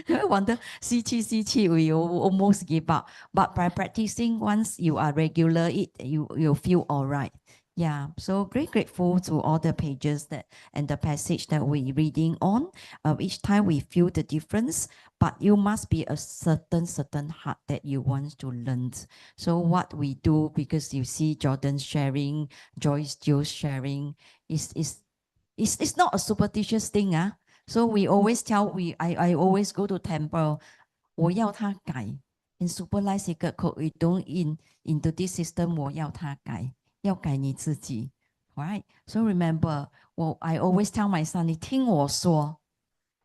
I wonder, 吸气, we almost give up. But by practicing, once you are regular, you'll feel all right. Yeah, so grateful to all the pages and the passage that we're reading on. Each time we feel the difference, but you must be a certain heart that you want to learn. So what we do, because you see Jordan sharing, Joyce Joe sharing, it's not a superstitious thing. So we always I always go to temple, 我要他改. In supervised secret code, we don't into this system, 我要他改. 要改你自己. Right? So remember, I always tell my son, 你听我说.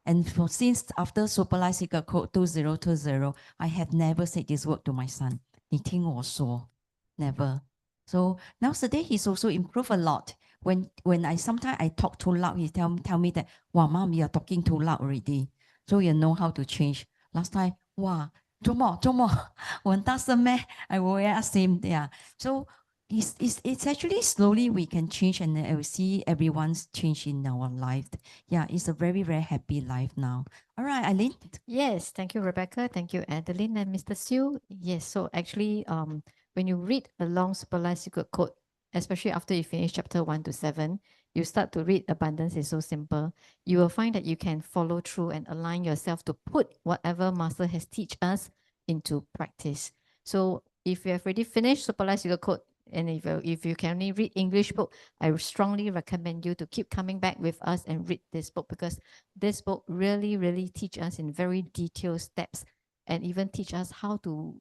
And since after supervised secret code 2020, I have never said this word to my son. 你听我说. Never. So nowadays he's also improved a lot. When sometimes I talk too loud, he tell me that, wow, mom, you are talking too loud already. So you know how to change. Last time, wow, 做么？我很大声咩? I will ask him. Yeah. So it's actually slowly we can change, and I will see everyone's change in our life. Yeah, it's a very, very happy life now. All right, Eileen. Yes, thank you, Rebecca. Thank you, Adeline and Mr. Siu. Yes, so actually, when you read along Superlife Secret Code, especially after you finish chapter 1 to 7, you start to read Abundance is so simple. You will find that you can follow through and align yourself to put whatever Master has teach us into practice. So if you have already finished Superlife Secret Code, and if you can only read English book, I strongly recommend you to keep coming back with us and read this book, because this book really, really teach us in very detailed steps, and even teach us how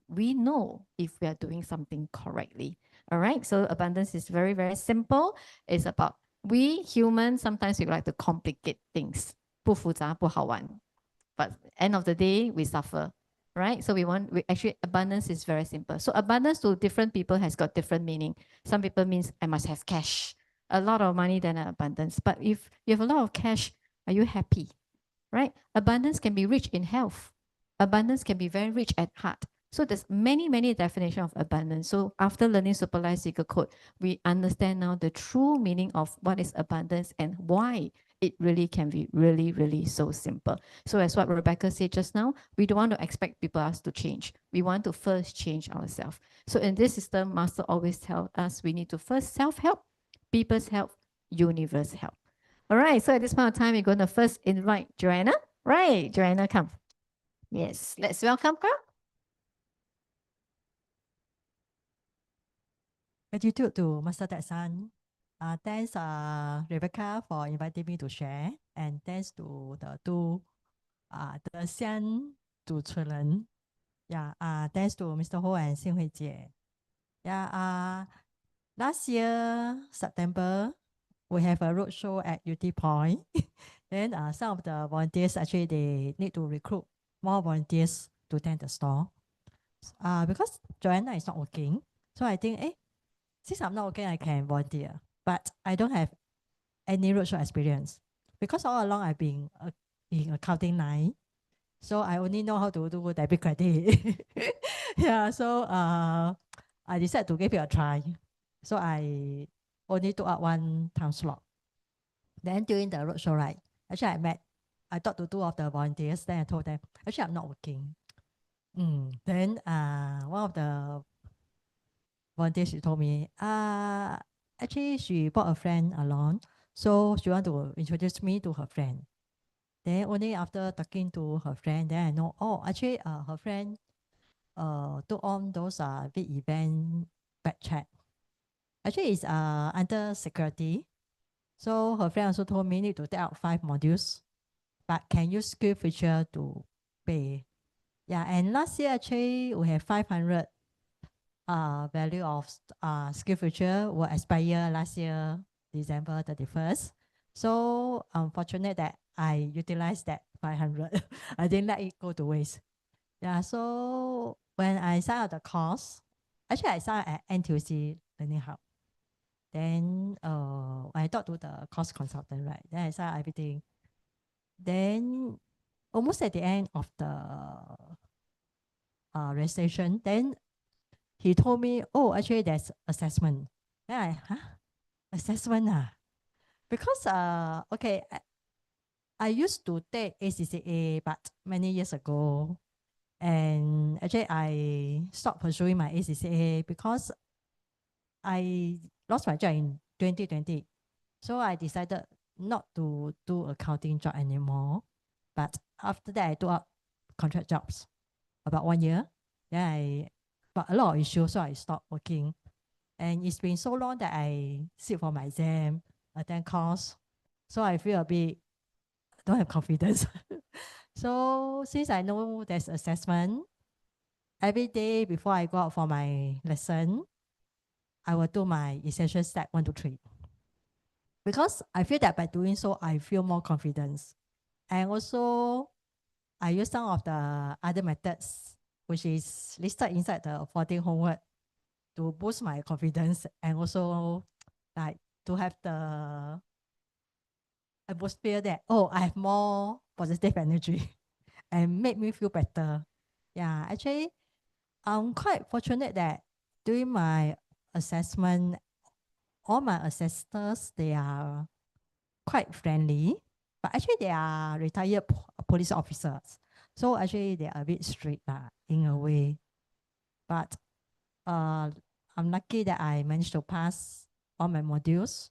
we know if we are doing something correctly. All right. So abundance is very, very simple. It's about we humans, sometimes we like to complicate things. 不复杂,不好玩. But end of the day, we suffer. Right? So actually abundance is very simple. So abundance to different people has got different meaning. Some people means I must have cash, a lot of money, then abundance. But if you have a lot of cash, are you happy? Right? Abundance can be rich in health. Abundance can be very rich at heart. So there's many, many definitions of abundance. So after learning Superlife Secret Code, we understand now the true meaning of what is abundance and why it really can be really, really so simple. So as what Rebecca said just now, we don't want to expect people else to change. We want to first change ourselves. So in this system, Master always tells us we need to first self-help, people's help, universe help. All right, so at this point of time, we're going to first invite Joanna. Right, Joanna, come. Yes, let's welcome her. Gratitude to Master Tetsan. Thanks, Rebecca, for inviting me to share, and thanks to the two, the Xian 主持人. Yeah, thanks to Mr. Ho and Xin Hui Jie. Yeah, last year September we have a roadshow at UT Point. Then some of the volunteers actually they need to recruit more volunteers to tend the store. Because Joanna is not working, so I think, since I'm not working, I can volunteer. But I don't have any roadshow experience because all along I've been in accounting line, so I only know how to do debit credit. Yeah, so I decided to give it a try. So I only took out one time slot. Then during the roadshow, right, actually I talked to two of the volunteers, then I told them, actually I'm not working. Then one of the volunteers, she told me, actually she brought a friend along, so she want to introduce me to her friend. Then only after talking to her friend, then I know, oh, actually her friend took on those big event back chat. Actually it's under security. So her friend also told me need to take out 5 modules, but can use skill feature to pay. Yeah, and last year actually we have 500 value of skill future will expire last year, December 31st. So unfortunate that I utilized that 500. I didn't let it go to waste. Yeah, so when I signed up the course, actually I signed at NTUC Learning Hub. Then I talked to the course consultant, right? Then I signed everything. Then almost at the end of the registration, then he told me, oh, actually there's assessment. Then assessment because okay, I used to take ACCA, but many years ago, and actually I stopped pursuing my ACCA because I lost my job in 2020. So I decided not to do accounting job anymore. But after that, I took up contract jobs about 1 year. Then I got a lot of issues, so I stopped working. And it's been so long that I sit for my exam, attend course. So I feel a bit, don't have confidence. So since I know there's assessment, every day before I go out for my lesson, I will do my essential step 1 to 3. Because I feel that by doing so, I feel more confidence. And also, I use some of the other methods, which is listed inside the 14 homework to boost my confidence and also like to have the atmosphere that, oh, I have more positive energy and make me feel better. Yeah, actually, I'm quite fortunate that during my assessment, all my assessors, they are quite friendly, but actually they are retired police officers. So actually they are a bit strict in a way. But I'm lucky that I managed to pass all my modules.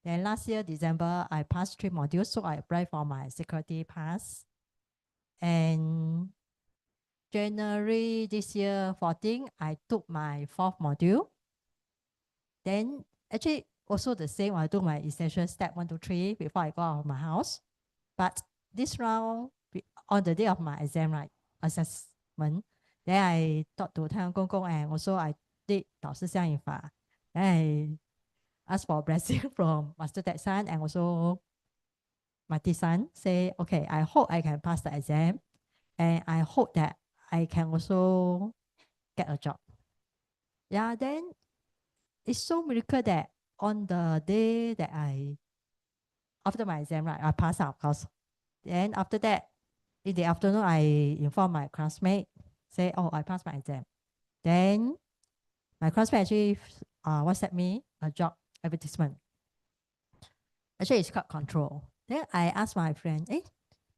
Then last year, December, I passed 3 modules, so I applied for my security pass. And January this year, 14, I took my 4th module. Then actually also the same, I do my essential step 1 to 3 before I go out of my house. But this round, on the day of my exam, right, assessment, then I talked to 太阳公公 and also I did 导师相应法. Then I asked for a blessing from Master Ted San and also Mati San, say, okay, I hope I can pass the exam and I hope that I can also get a job. Yeah, then it's so miracle that on the day that after my exam, right, I passed out, of course. Then after that, in the afternoon, I informed my classmate, say, oh, I passed my exam. Then my classmate actually WhatsApp me a job advertisement. Actually, it's called control. Then I asked my friend,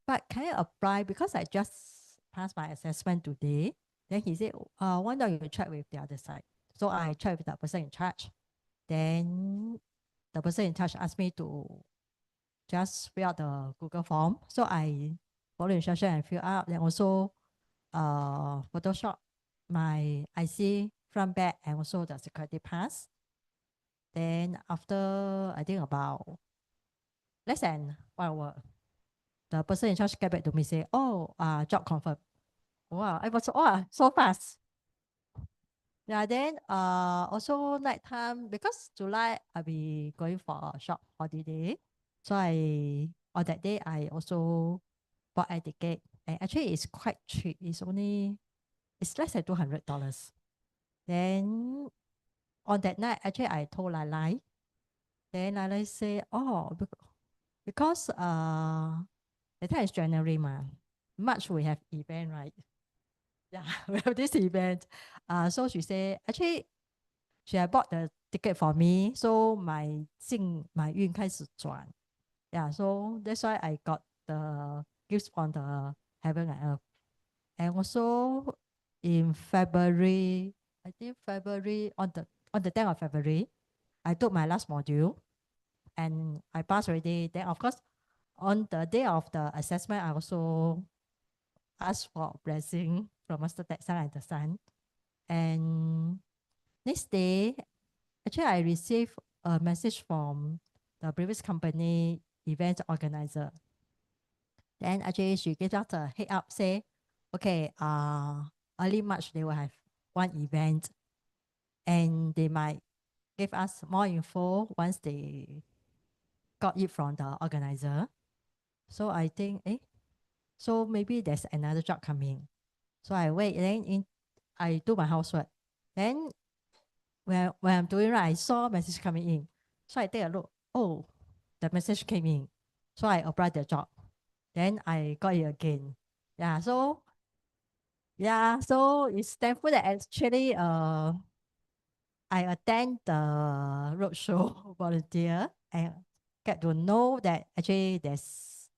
but can I apply because I just passed my assessment today? Then he said, why don't you check with the other side? So I checked with the person in charge. Then the person in charge asked me to just fill out the Google form. So I follow instruction and fill out. Then also Photoshop my IC front back and also the security pass. Then after I think about less than 1 hour, the person in charge get back to me say, oh, job confirmed. Wow, I was so fast. Yeah, then also night time because July I'll be going for a short holiday. So on that day I also bought a ticket and actually it's quite cheap. It's less than $200. Then on that night actually I told Lai. Then Lai say, oh, because the time is January March we have event, right? Yeah, we have this event. So she said, actually, she had bought the ticket for me. So my 运开始转. Yeah, so that's why I got the gifts from the heaven and earth. And also in February, I think February on the 10th of February, I took my last module and I passed already. Then of course, on the day of the assessment, I also asked for blessing from Master Tetsan and the Sun. And next day, actually I received a message from the previous company event organizer. Then actually she gave us a head up, say, okay, early March they will have one event and they might give us more info once they got it from the organizer. So I think, so maybe there's another job coming. So I wait, then I do my housework. Then when I'm doing right, I saw message coming in. So I take a look. Oh, the message came in. So I applied the job. Then I got it again. So it's thankful that actually I attend the roadshow volunteer and get to know that actually there's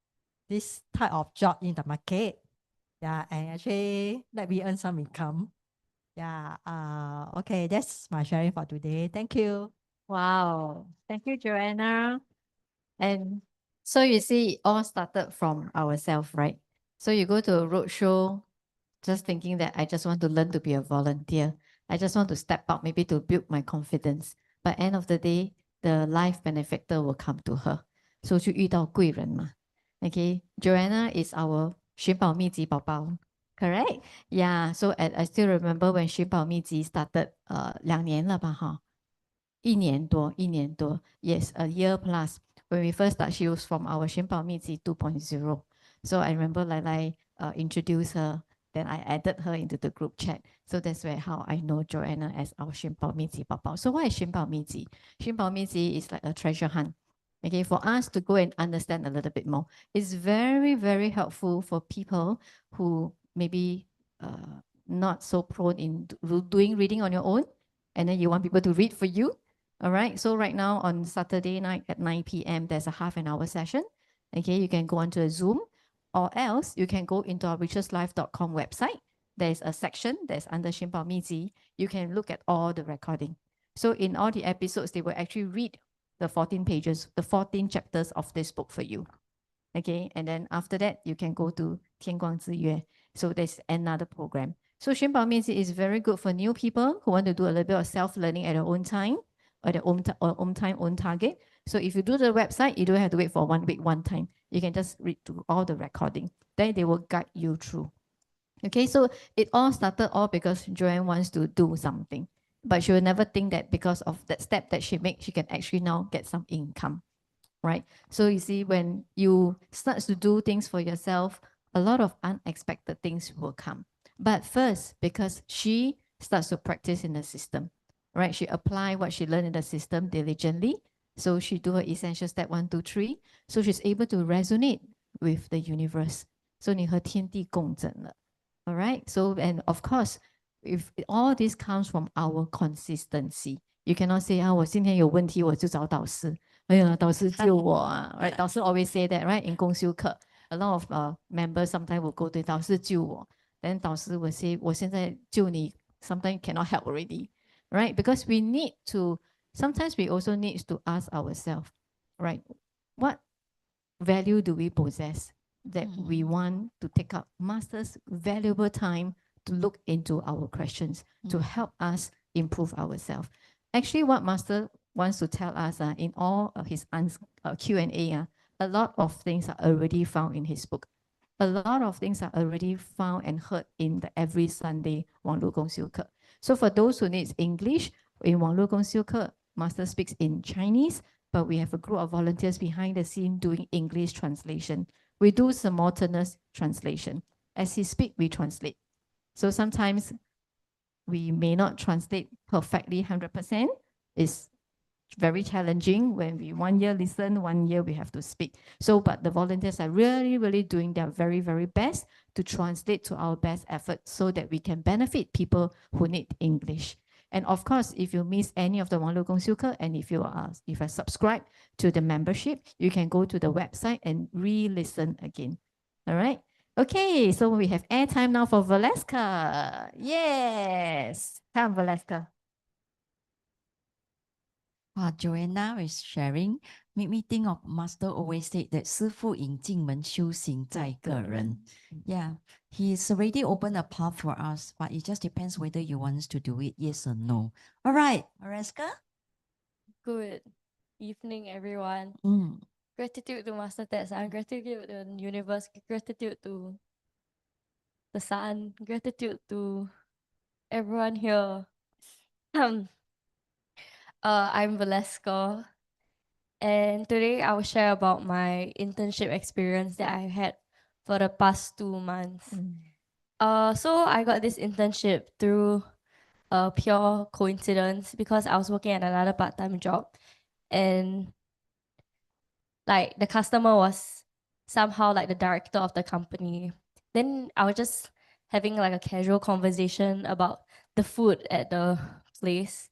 this type of job in the market. And actually let me earn some income. Okay, that's my sharing for today. Thank you. Wow. Thank you, Joanna. And so you see, it all started from ourselves, right? So you go to a roadshow just thinking that I just want to learn to be a volunteer. I just want to step up, maybe to build my confidence. But end of the day, the life benefactor will come to her. So 就遇到贵人嘛。Okay, Joanna is our 寻宝秘籍宝宝 correct? Yeah, so I still remember when 寻宝秘籍 started 2年了吧哈。1年多 yes, a year plus. When we first start, she was from our 寻宝秘籍 2.0. So I remember Lai introduced her, then I added her into the group chat. So that's where how I know Joanna as our 寻宝秘籍宝宝. So what is 寻宝秘籍? 寻宝秘籍 is like a treasure hunt. Okay, for us to go and understand a little bit more. It's very, very helpful for people who maybe not so prone in doing reading on your own, and then you want people to read for you. All right, so right now on Saturday night at 9 p.m., there's a half an hour session. Okay, you can go onto a Zoom, or else you can go into our richestlife.com website. There's a section that's under 寻宝秘籍. You can look at all the recording. So in all the episodes, they will actually read the 14 pages, the 14 chapters of this book for you. Okay, and then after that, you can go to 天光之约. So there's another program. So 寻宝秘籍 is very good for new people who want to do a little bit of self-learning at their own time, or their own time, own target. So if you do the website, you don't have to wait for 1 week, one time. You can just read through all the recording. Then they will guide you through. Okay, so it all started all because Joanne wants to do something, but she will never think that because of that step that she makes, she can actually now get some income, right? So you see, when you start to do things for yourself, a lot of unexpected things will come. But first, because she starts to practice in the system, right? She apply what she learned in the system diligently. So she do her essential step 1, 2, 3. So she's able to resonate with the universe. So 你和天地共振了. All right. So, and of course, if all this comes from our consistency, you cannot say, 我今天有问题我就找导师。哎呀，导师救我啊 right? 导师 always say that, right? In 共修课 a lot of members sometimes will go to 导师救我 then 导师 will say, 我现在救你 sometimes cannot help already, right? Because we need to, sometimes we also need to ask ourselves, right? What value do we possess that we want to take up master's valuable time to look into our questions, to help us improve ourselves? Actually, what master wants to tell us in all his Q&A, a lot of things are already found in his book. A lot of things are already found and heard in the every Sunday 网络共修课. So for those who need English, in 网络共修课, master speaks in Chinese, but we have a group of volunteers behind the scene doing English translation. We do simultaneous translation. As he speaks, we translate. So sometimes we may not translate perfectly 100%. It's very challenging when we 1 year listen, 1 year we have to speak. So, but the volunteers are really, really doing their very, very best to translate to our best effort so that we can benefit people who need English. And of course, if you miss any of the Wang Lu Gong Xiu Ke, and if you subscribe to the membership, you can go to the website and re-listen again. All right. Okay, so we have airtime now for Valeska. Yes, come Valeska. Joanna is sharing, make me think of Master always said that 师父引进门，修行在个人. Yeah, he's already opened a path for us, but it just depends whether you want us to do it, yes or no. All right, Mariska? Good evening, everyone. Gratitude to Master Tetsan, gratitude to the universe, gratitude to the sun, gratitude to everyone here. I'm Valeska, and today I will share about my internship experience that I had for the past 2 months. So I got this internship through a pure coincidence because I was working at another part-time job, and like the customer was somehow like the director of the company. Then I was just having like a casual conversation about the food at the place,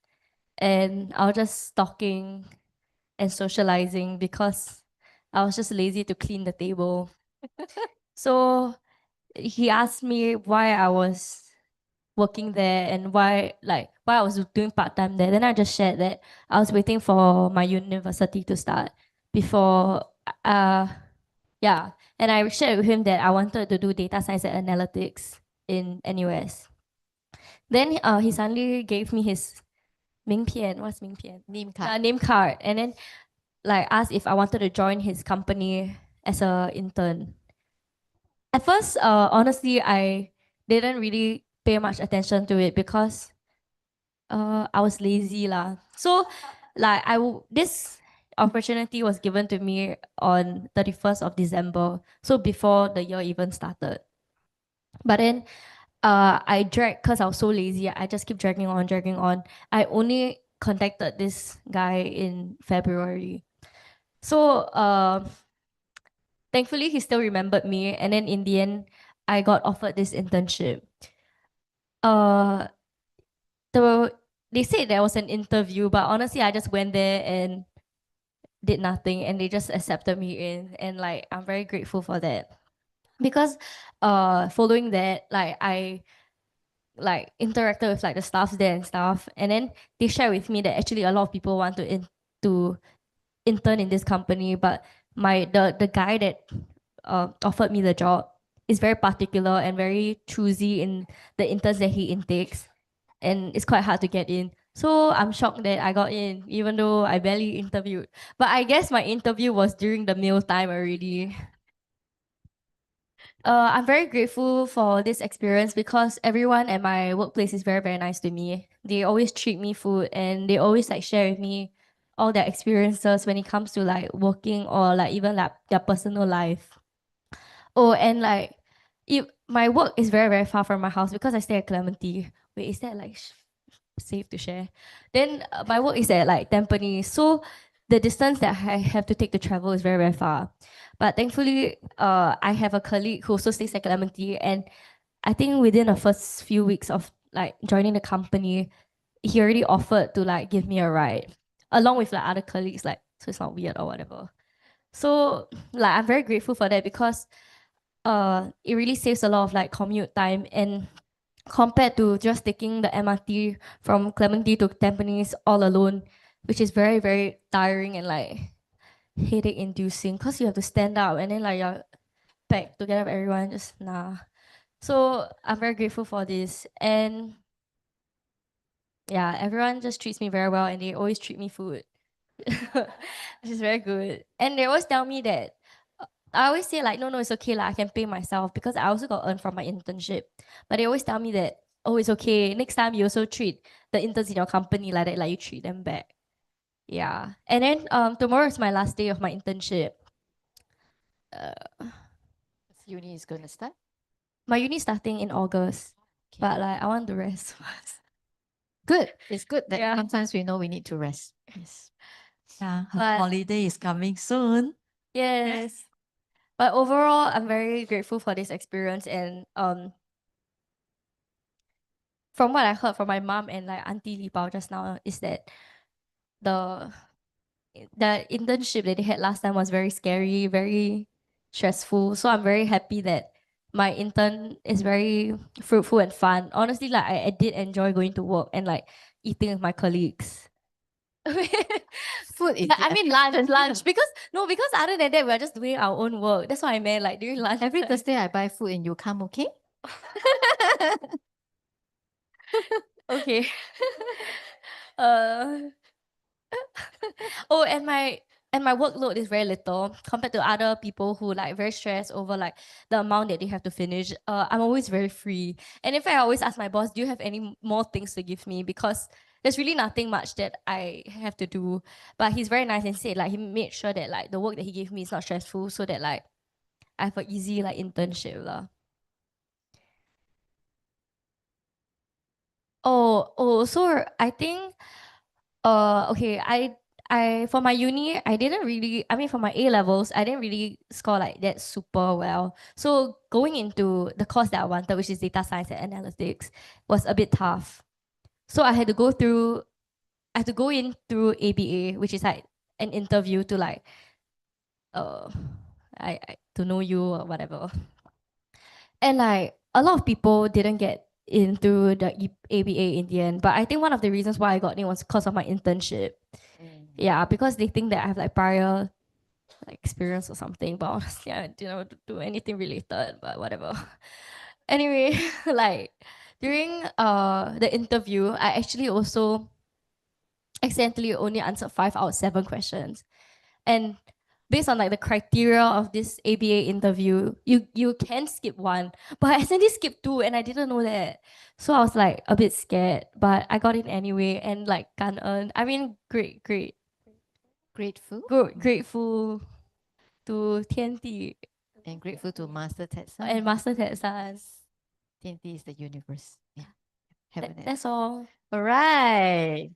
and I was just talking and socializing because I was just lazy to clean the table. So he asked me why I was working there and why I was doing part-time there. Then I just shared that I was waiting for my university to start before yeah. And I shared with him that I wanted to do data science and analytics in NUS. Then he suddenly gave me his 名片. What's 名片? Name card. Name card. And then like asked if I wanted to join his company as an intern. At first, honestly, I didn't really pay much attention to it because I was lazy lah. So like this opportunity was given to me on 31st of December, so before the year even started. But then I dragged, because I was so lazy, I just keep dragging on. I only contacted this guy in February. So thankfully he still remembered me, and then in the end I got offered this internship. They said there was an interview, but honestly I just went there and did nothing, and they just accepted me in, and like I'm very grateful for that. Because following that, like I like interacted with like the staffs there and stuff, and then they shared with me that actually a lot of people want to intern in this company, but the guy that offered me the job is very particular and very choosy in the interns that he intakes, and it's quite hard to get in. So I'm shocked that I got in, even though I barely interviewed. But I guess my interview was during the meal time already. I'm very grateful for this experience because everyone at my workplace is very, very nice to me. They always treat me food, and they always like share with me all their experiences when it comes to like working or like even like their personal life. Oh, and like my work is very, very far from my house because I stay at Clementi. Wait, is that like safe to share? Then my work is at like Tampines. So the distance that I have to take to travel is very, very far. But thankfully, I have a colleague who also stays at Clementi, and I think within the first few weeks of like joining the company, he already offered to like give me a ride, along with like other colleagues, like, so it's not weird or whatever. So like I'm very grateful for that because it really saves a lot of like commute time, and compared to just taking the MRT from Clementi to Tampines all alone, which is very, very tiring and like headache inducing because you have to stand up and then like you're packed together with everyone, just nah. So I'm very grateful for this, and yeah, everyone just treats me very well, and they always treat me food, which is very good. And they always tell me that I always say like, no, it's okay, like I can pay myself because I also got earned from my internship. But they always tell me that, oh, it's okay. Next time you also treat the interns in your company like that, like you treat them back. Yeah. And then tomorrow is my last day of my internship. Uni is going to start. My uni starting in August, but like I want to rest first. Good. It's good that Yeah. sometimes we know we need to rest. Yes. Yeah, her But- holiday is coming soon. Yes. But overall, I'm very grateful for this experience, and from what I heard from my mom and like Auntie Li Bao just now is that the internship that they had last time was very scary, very stressful. So I'm very happy that my intern is very fruitful and fun. Honestly, like I did enjoy going to work and like eating with my colleagues. Food is I mean lunch because other than that we're just doing our own work. That's what I meant, like during lunch. every Thursday I buy food and you come, okay? Okay. uh oh, and my workload is very little compared to other people who like very stressed over like the amount that they have to finish. I'm always very free. And in fact, I always ask my boss, do you have any more things to give me? Because there's really nothing much that I have to do. But he's very nice and said like he made sure that like the work that he gave me is not stressful so that like I have an easy like internship lah. So I think okay, I for my uni, I didn't really, I mean for my A levels, I didn't really score like that super well. So going into the course that I wanted, which is data science and analytics, was a bit tough. So I had to go in through ABA, which is like an interview to like I to know you or whatever. And like a lot of people didn't get into the ABA in the end, but I think one of the reasons why I got in was because of my internship. Yeah, because they think that I have like prior like experience or something, but honestly I didn't do anything related, but whatever. Anyway, like during the interview, I actually also accidentally only answered 5 out of 7 questions. And based on like the criteria of this ABA interview, you can skip one, but I accidentally skipped 2 and I didn't know that. So I was like a bit scared, but I got in anyway and like I mean grateful to Tian Di and grateful to Master Ted San. and Master Ted San. Tian Di is the universe. Yeah. That's all. All right.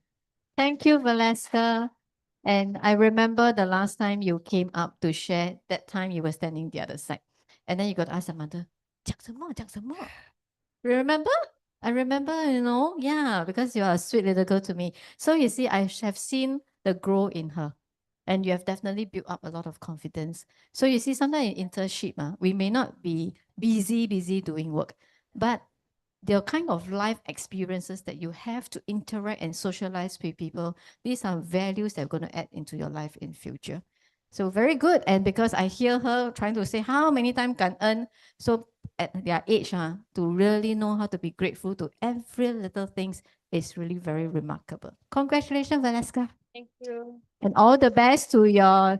Thank you, Valeska. And I remember the last time you came up to share, that time you were standing the other side. And then you got to ask the mother, 讲什么?讲什么? Remember? I remember, yeah, because you are a sweet little girl to me. So you see, I have seen the growth in her. And you have definitely built up a lot of confidence. So you see, sometimes in internship, we may not be busy doing work, but the kind of life experiences that you have to interact and socialize with people, these are values that are going to add into your life in future. So very good. And because I hear her trying to say how many times can earn, so at their age, to really know how to be grateful to every little things is really very remarkable. Congratulations, Valeska. Thank you. And all the best to your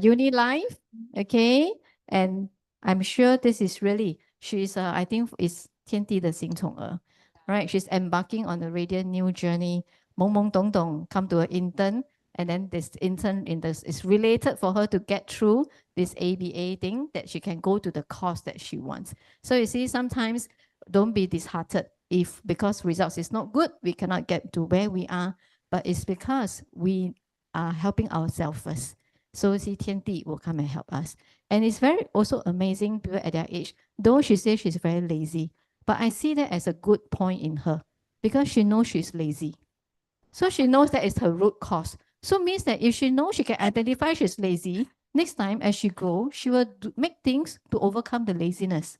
uni life, okay? And I'm sure this is really, she's, I think is 天地的新宠儿, right? She's embarking on a radiant new journey, 懵懵懂懂, come to an intern, and then this intern is related for her to get through this ABA thing, that she can go to the course that she wants. So you see, sometimes don't be disheartened if because results is not good, we cannot get to where we are, but it's because we are helping ourselves first. So see, 天地 will come and help us. And it's very also amazing people at their age, though she says she's very lazy, but I see that as a good point in her because she knows she's lazy. So she knows that it's her root cause. So means that if she knows she can identify she's lazy, next time as she grows, she will make things to overcome the laziness.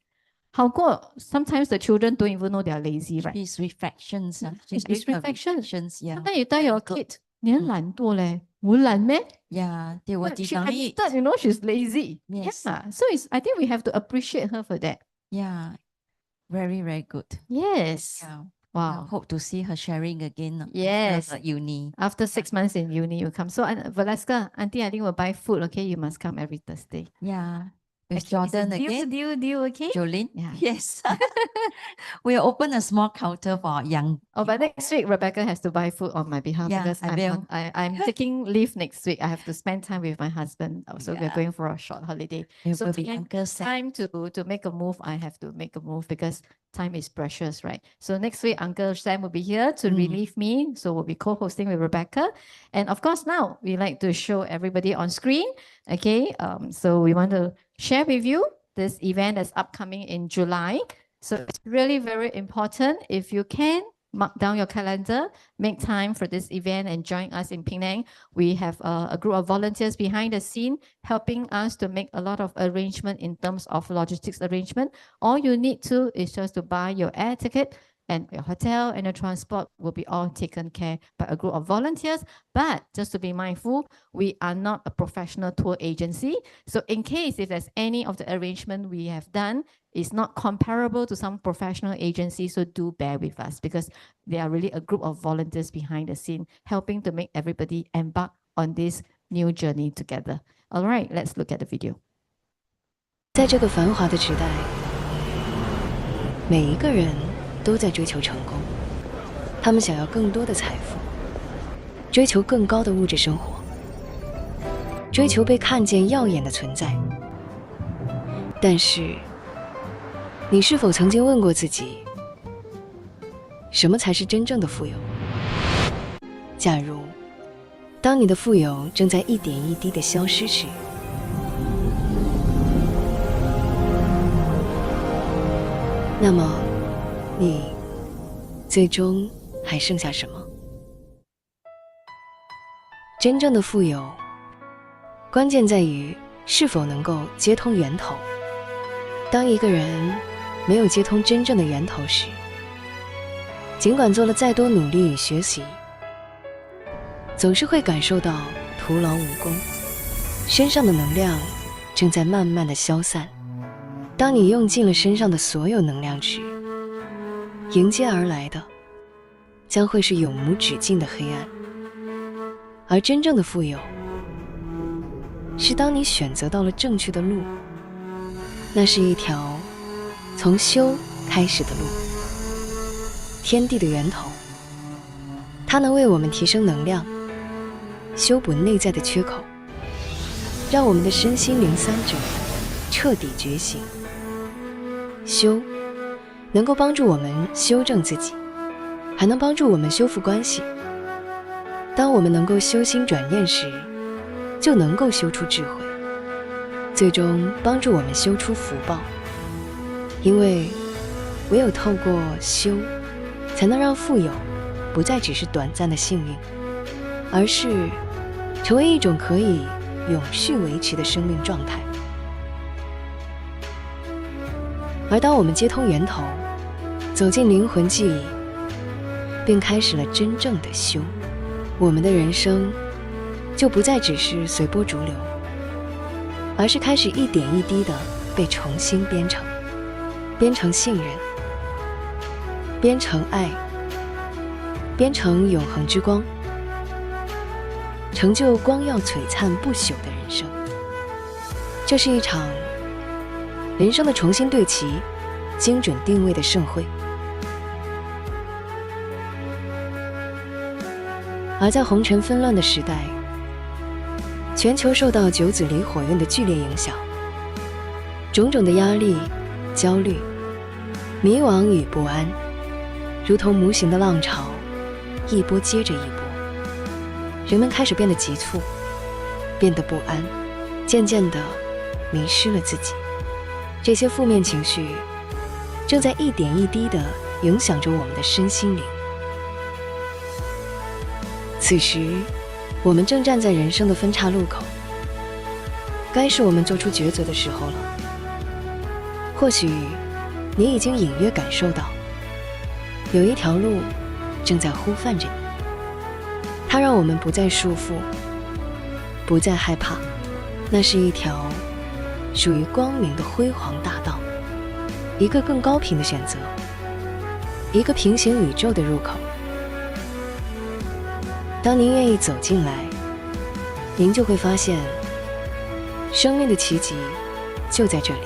Sometimes the children don't even know they're lazy, right? It's reflections. It's reflections. Yeah. Sometimes you tell your kid, 你很懒惰嘞,我懒咩? Yeah, they will She deny it. admitted, she's lazy. Yes. Yeah. So I think we have to appreciate her for that. Yeah, very, very good. Yes. Yeah. Wow. I hope to see her sharing again. Yes. After uni. After 6 months in uni, you come. So, Valeska, Auntie, I think we'll buy food, okay? You must come every Thursday. Yeah. With Actually, Jordan again. Deal, okay? Jolene? Yeah. Yes. We'll open a small counter for young. Oh, but next week, Rebecca has to buy food on my behalf Yeah, because I will. I'm taking leave next week. I have to spend time with my husband. So we're Yeah. going for a short holiday. It So will be Uncle Sam. time to make a move. I have to make a move because time is precious, right? So next week, Uncle Sam will be here to relieve me. So we'll be co-hosting with Rebecca. And of course, now we like to show everybody on screen. Okay. So we want to share with you this event that's upcoming in July. So it's really very important. If you can, mark down your calendar, make time for this event and join us in Penang. We have a group of volunteers behind the scene helping us to make a lot of arrangement in terms of logistics arrangement. All you need to is just to buy your air ticket, and your hotel and your transport will be all taken care by a group of volunteers. But just to be mindful, we are not a professional tour agency. So in case if there's any of the arrangement we have done is not comparable to some professional agencies, so do bear with us because they are really a group of volunteers behind the scene helping to make everybody embark on this new journey together. All right, let's look at the video. 在这个繁华的时代，每一个人都在追求成功，他们想要更多的财富，追求更高的物质生活，追求被看见耀眼的存在。但是，你是否曾经问过自己，什么才是真正的富有？假如，当你的富有正在一点一滴的消失时，那么，你最终还剩下什么？真正的富有，关键在于是否能够接通源头。当一个人没有接通真正的源头时，尽管做了再多努力与学习，总是会感受到徒劳无功，身上的能量正在慢慢的消散。当你用尽了身上的所有能量时，迎接而来的将会是永无止境的黑暗。而真正的富有，是当你选择到了正确的路，那是一条从修开始的路。天地的源头，它能为我们提升能量，修补内在的缺口，让我们的身心灵三者彻底觉醒。修能够帮助我们修正自己，还能帮助我们修复关系。当我们能够修心转念时，就能够修出智慧，最终帮助我们修出福报。因为唯有透过修，才能让富有不再只是短暂的幸运，而是成为一种可以永续维持的生命状态。而当我们接通源头，走进灵魂记忆，并开始了真正的修，我们的人生就不再只是随波逐流，而是开始一点一滴地被重新编程，编程信任，编程爱，编程永恒之光，成就光耀璀璨不朽的人生。这是一场人生的重新对齐、精准定位的盛会。而在红尘纷乱的时代，全球受到九子离火运的剧烈影响，种种的压力、焦虑、迷惘与不安，如同无形的浪潮，一波接着一波。人们开始变得急促，变得不安，渐渐地迷失了自己。这些负面情绪正在一点一滴地影响着我们的身心灵。此时，我们正站在人生的分岔路口，该是我们做出抉择的时候了。或许你已经隐约感受到，有一条路正在呼唤着你，它让我们不再束缚，不再害怕。那是一条属于光明的辉煌大道，一个更高频的选择，一个平行宇宙的入口。当您愿意走进来，您就会发现，生命的奇迹就在这里，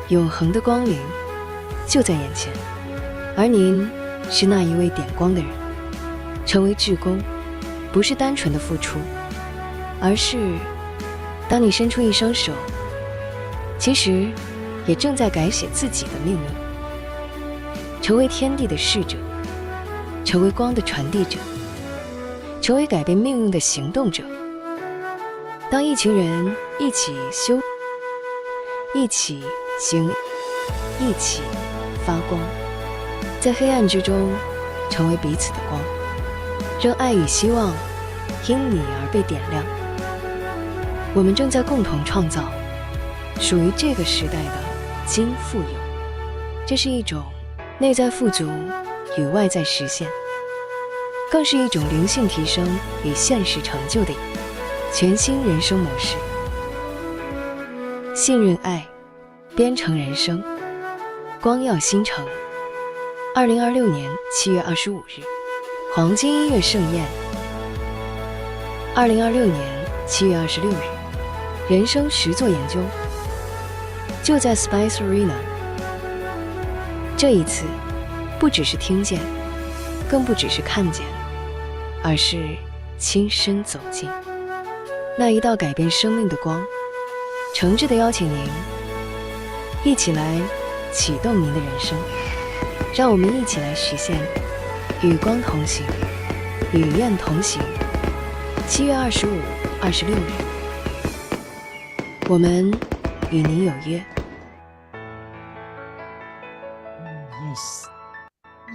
永恒的光明就在眼前，而您是那一位点光的人。成为志工，不是单纯的付出，而是当你伸出一双手，其实也正在改写自己的命运，成为天地的使者，成为光的传递者，成为改变命运的行动者。当一群人一起修，一起行，一起发光，在黑暗之中成为彼此的光，让爱与希望因你而被点亮。我们正在共同创造属于这个时代的金富有，这是一种内在富足与外在实现，更是一种灵性提升与现实成就的全新人生模式。信任爱，编程人生，光耀星城。2026年7月25日，黄金音乐盛宴。2026年7月26日，人生实作研究，就在 Spice Arena。这一次，不只是听见，更不只是看见，而是亲身走进那一道改变生命的光。诚挚地邀请您一起来启动您的人生，让我们一起来实现与光同行，与愿同行。7月25、26日，我们与您有约。Yes.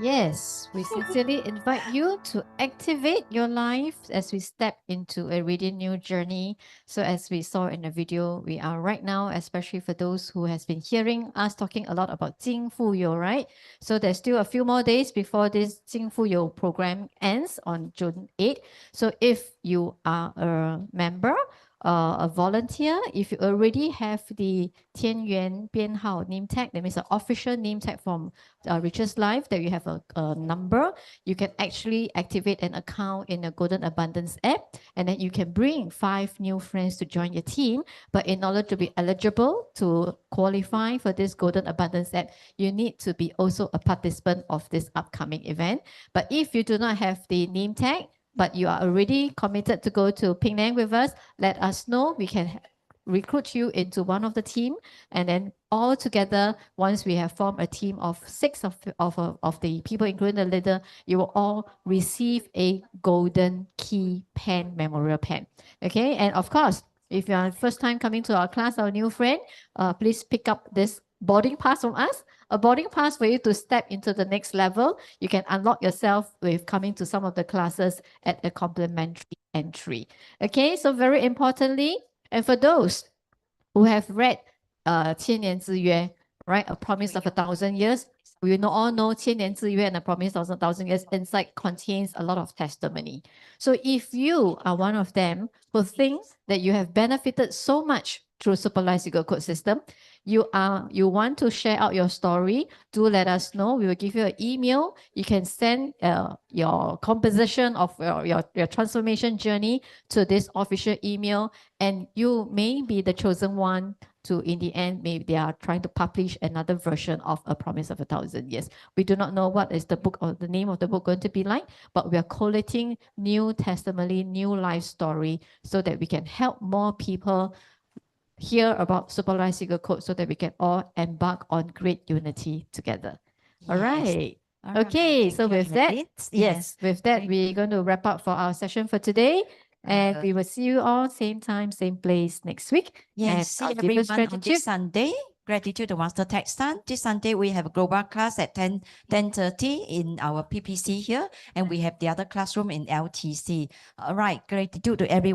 Yes, we sincerely invite you to activate your life as we step into a really new journey. So as we saw in the video, we are right now, especially for those who has been hearing us talking a lot about Jing Fu You, right? So there's still a few more days before this Jing Fu You program ends on June 8. So if you are a member, a volunteer, if you already have the 天元编号 name tag, that means an official name tag from Richest Life, that you have a number, you can actually activate an account in the Golden Abundance app, and then you can bring 5 new friends to join your team. But in order to be eligible to qualify for this Golden Abundance app, you need to be also a participant of this upcoming event. But if you do not have the name tag, but you are already committed to go to Penang with us, let us know. We can recruit you into one of the team, and then all together, once we have formed a team of 6 of the people, including the leader, you will all receive a golden key pen, memorial pen. Okay, and of course, if you are first time coming to our class, our new friend, please pick up this boarding pass from us. A boarding pass for you to step into the next level. You can unlock yourself with coming to some of the classes at a complimentary entry. Okay, so very importantly, and for those who have read 千年之约, right, A Promise of 1,000 Years, we all know 千年之约 and A Promise of 1,000 Years inside contains a lot of testimony. So if you are one of them who thinks that you have benefited so much through Super Life Secret Code System, you want to share out your story, do let us know. We will give you an email. You can send your composition of your transformation journey to this official email, and you may be the chosen one to, in the end, maybe they are trying to publish another version of A Promise of 1,000 Years. We do not know what is the book or the name of the book going to be like, but we are collating new testimony, new life story, so that we can help more people hear about Super Life Secret Code, so that we can all embark on great unity together. All right. Okay, so with that, with that, we're going to wrap up for our session for today. And we will see you all same time, same place next week. Yes, see everyone on this Sunday. Gratitude to Master Text Sun. This Sunday, we have a global class at 10:30 in our PPC here. And we have the other classroom in LTC. All right, gratitude to everyone.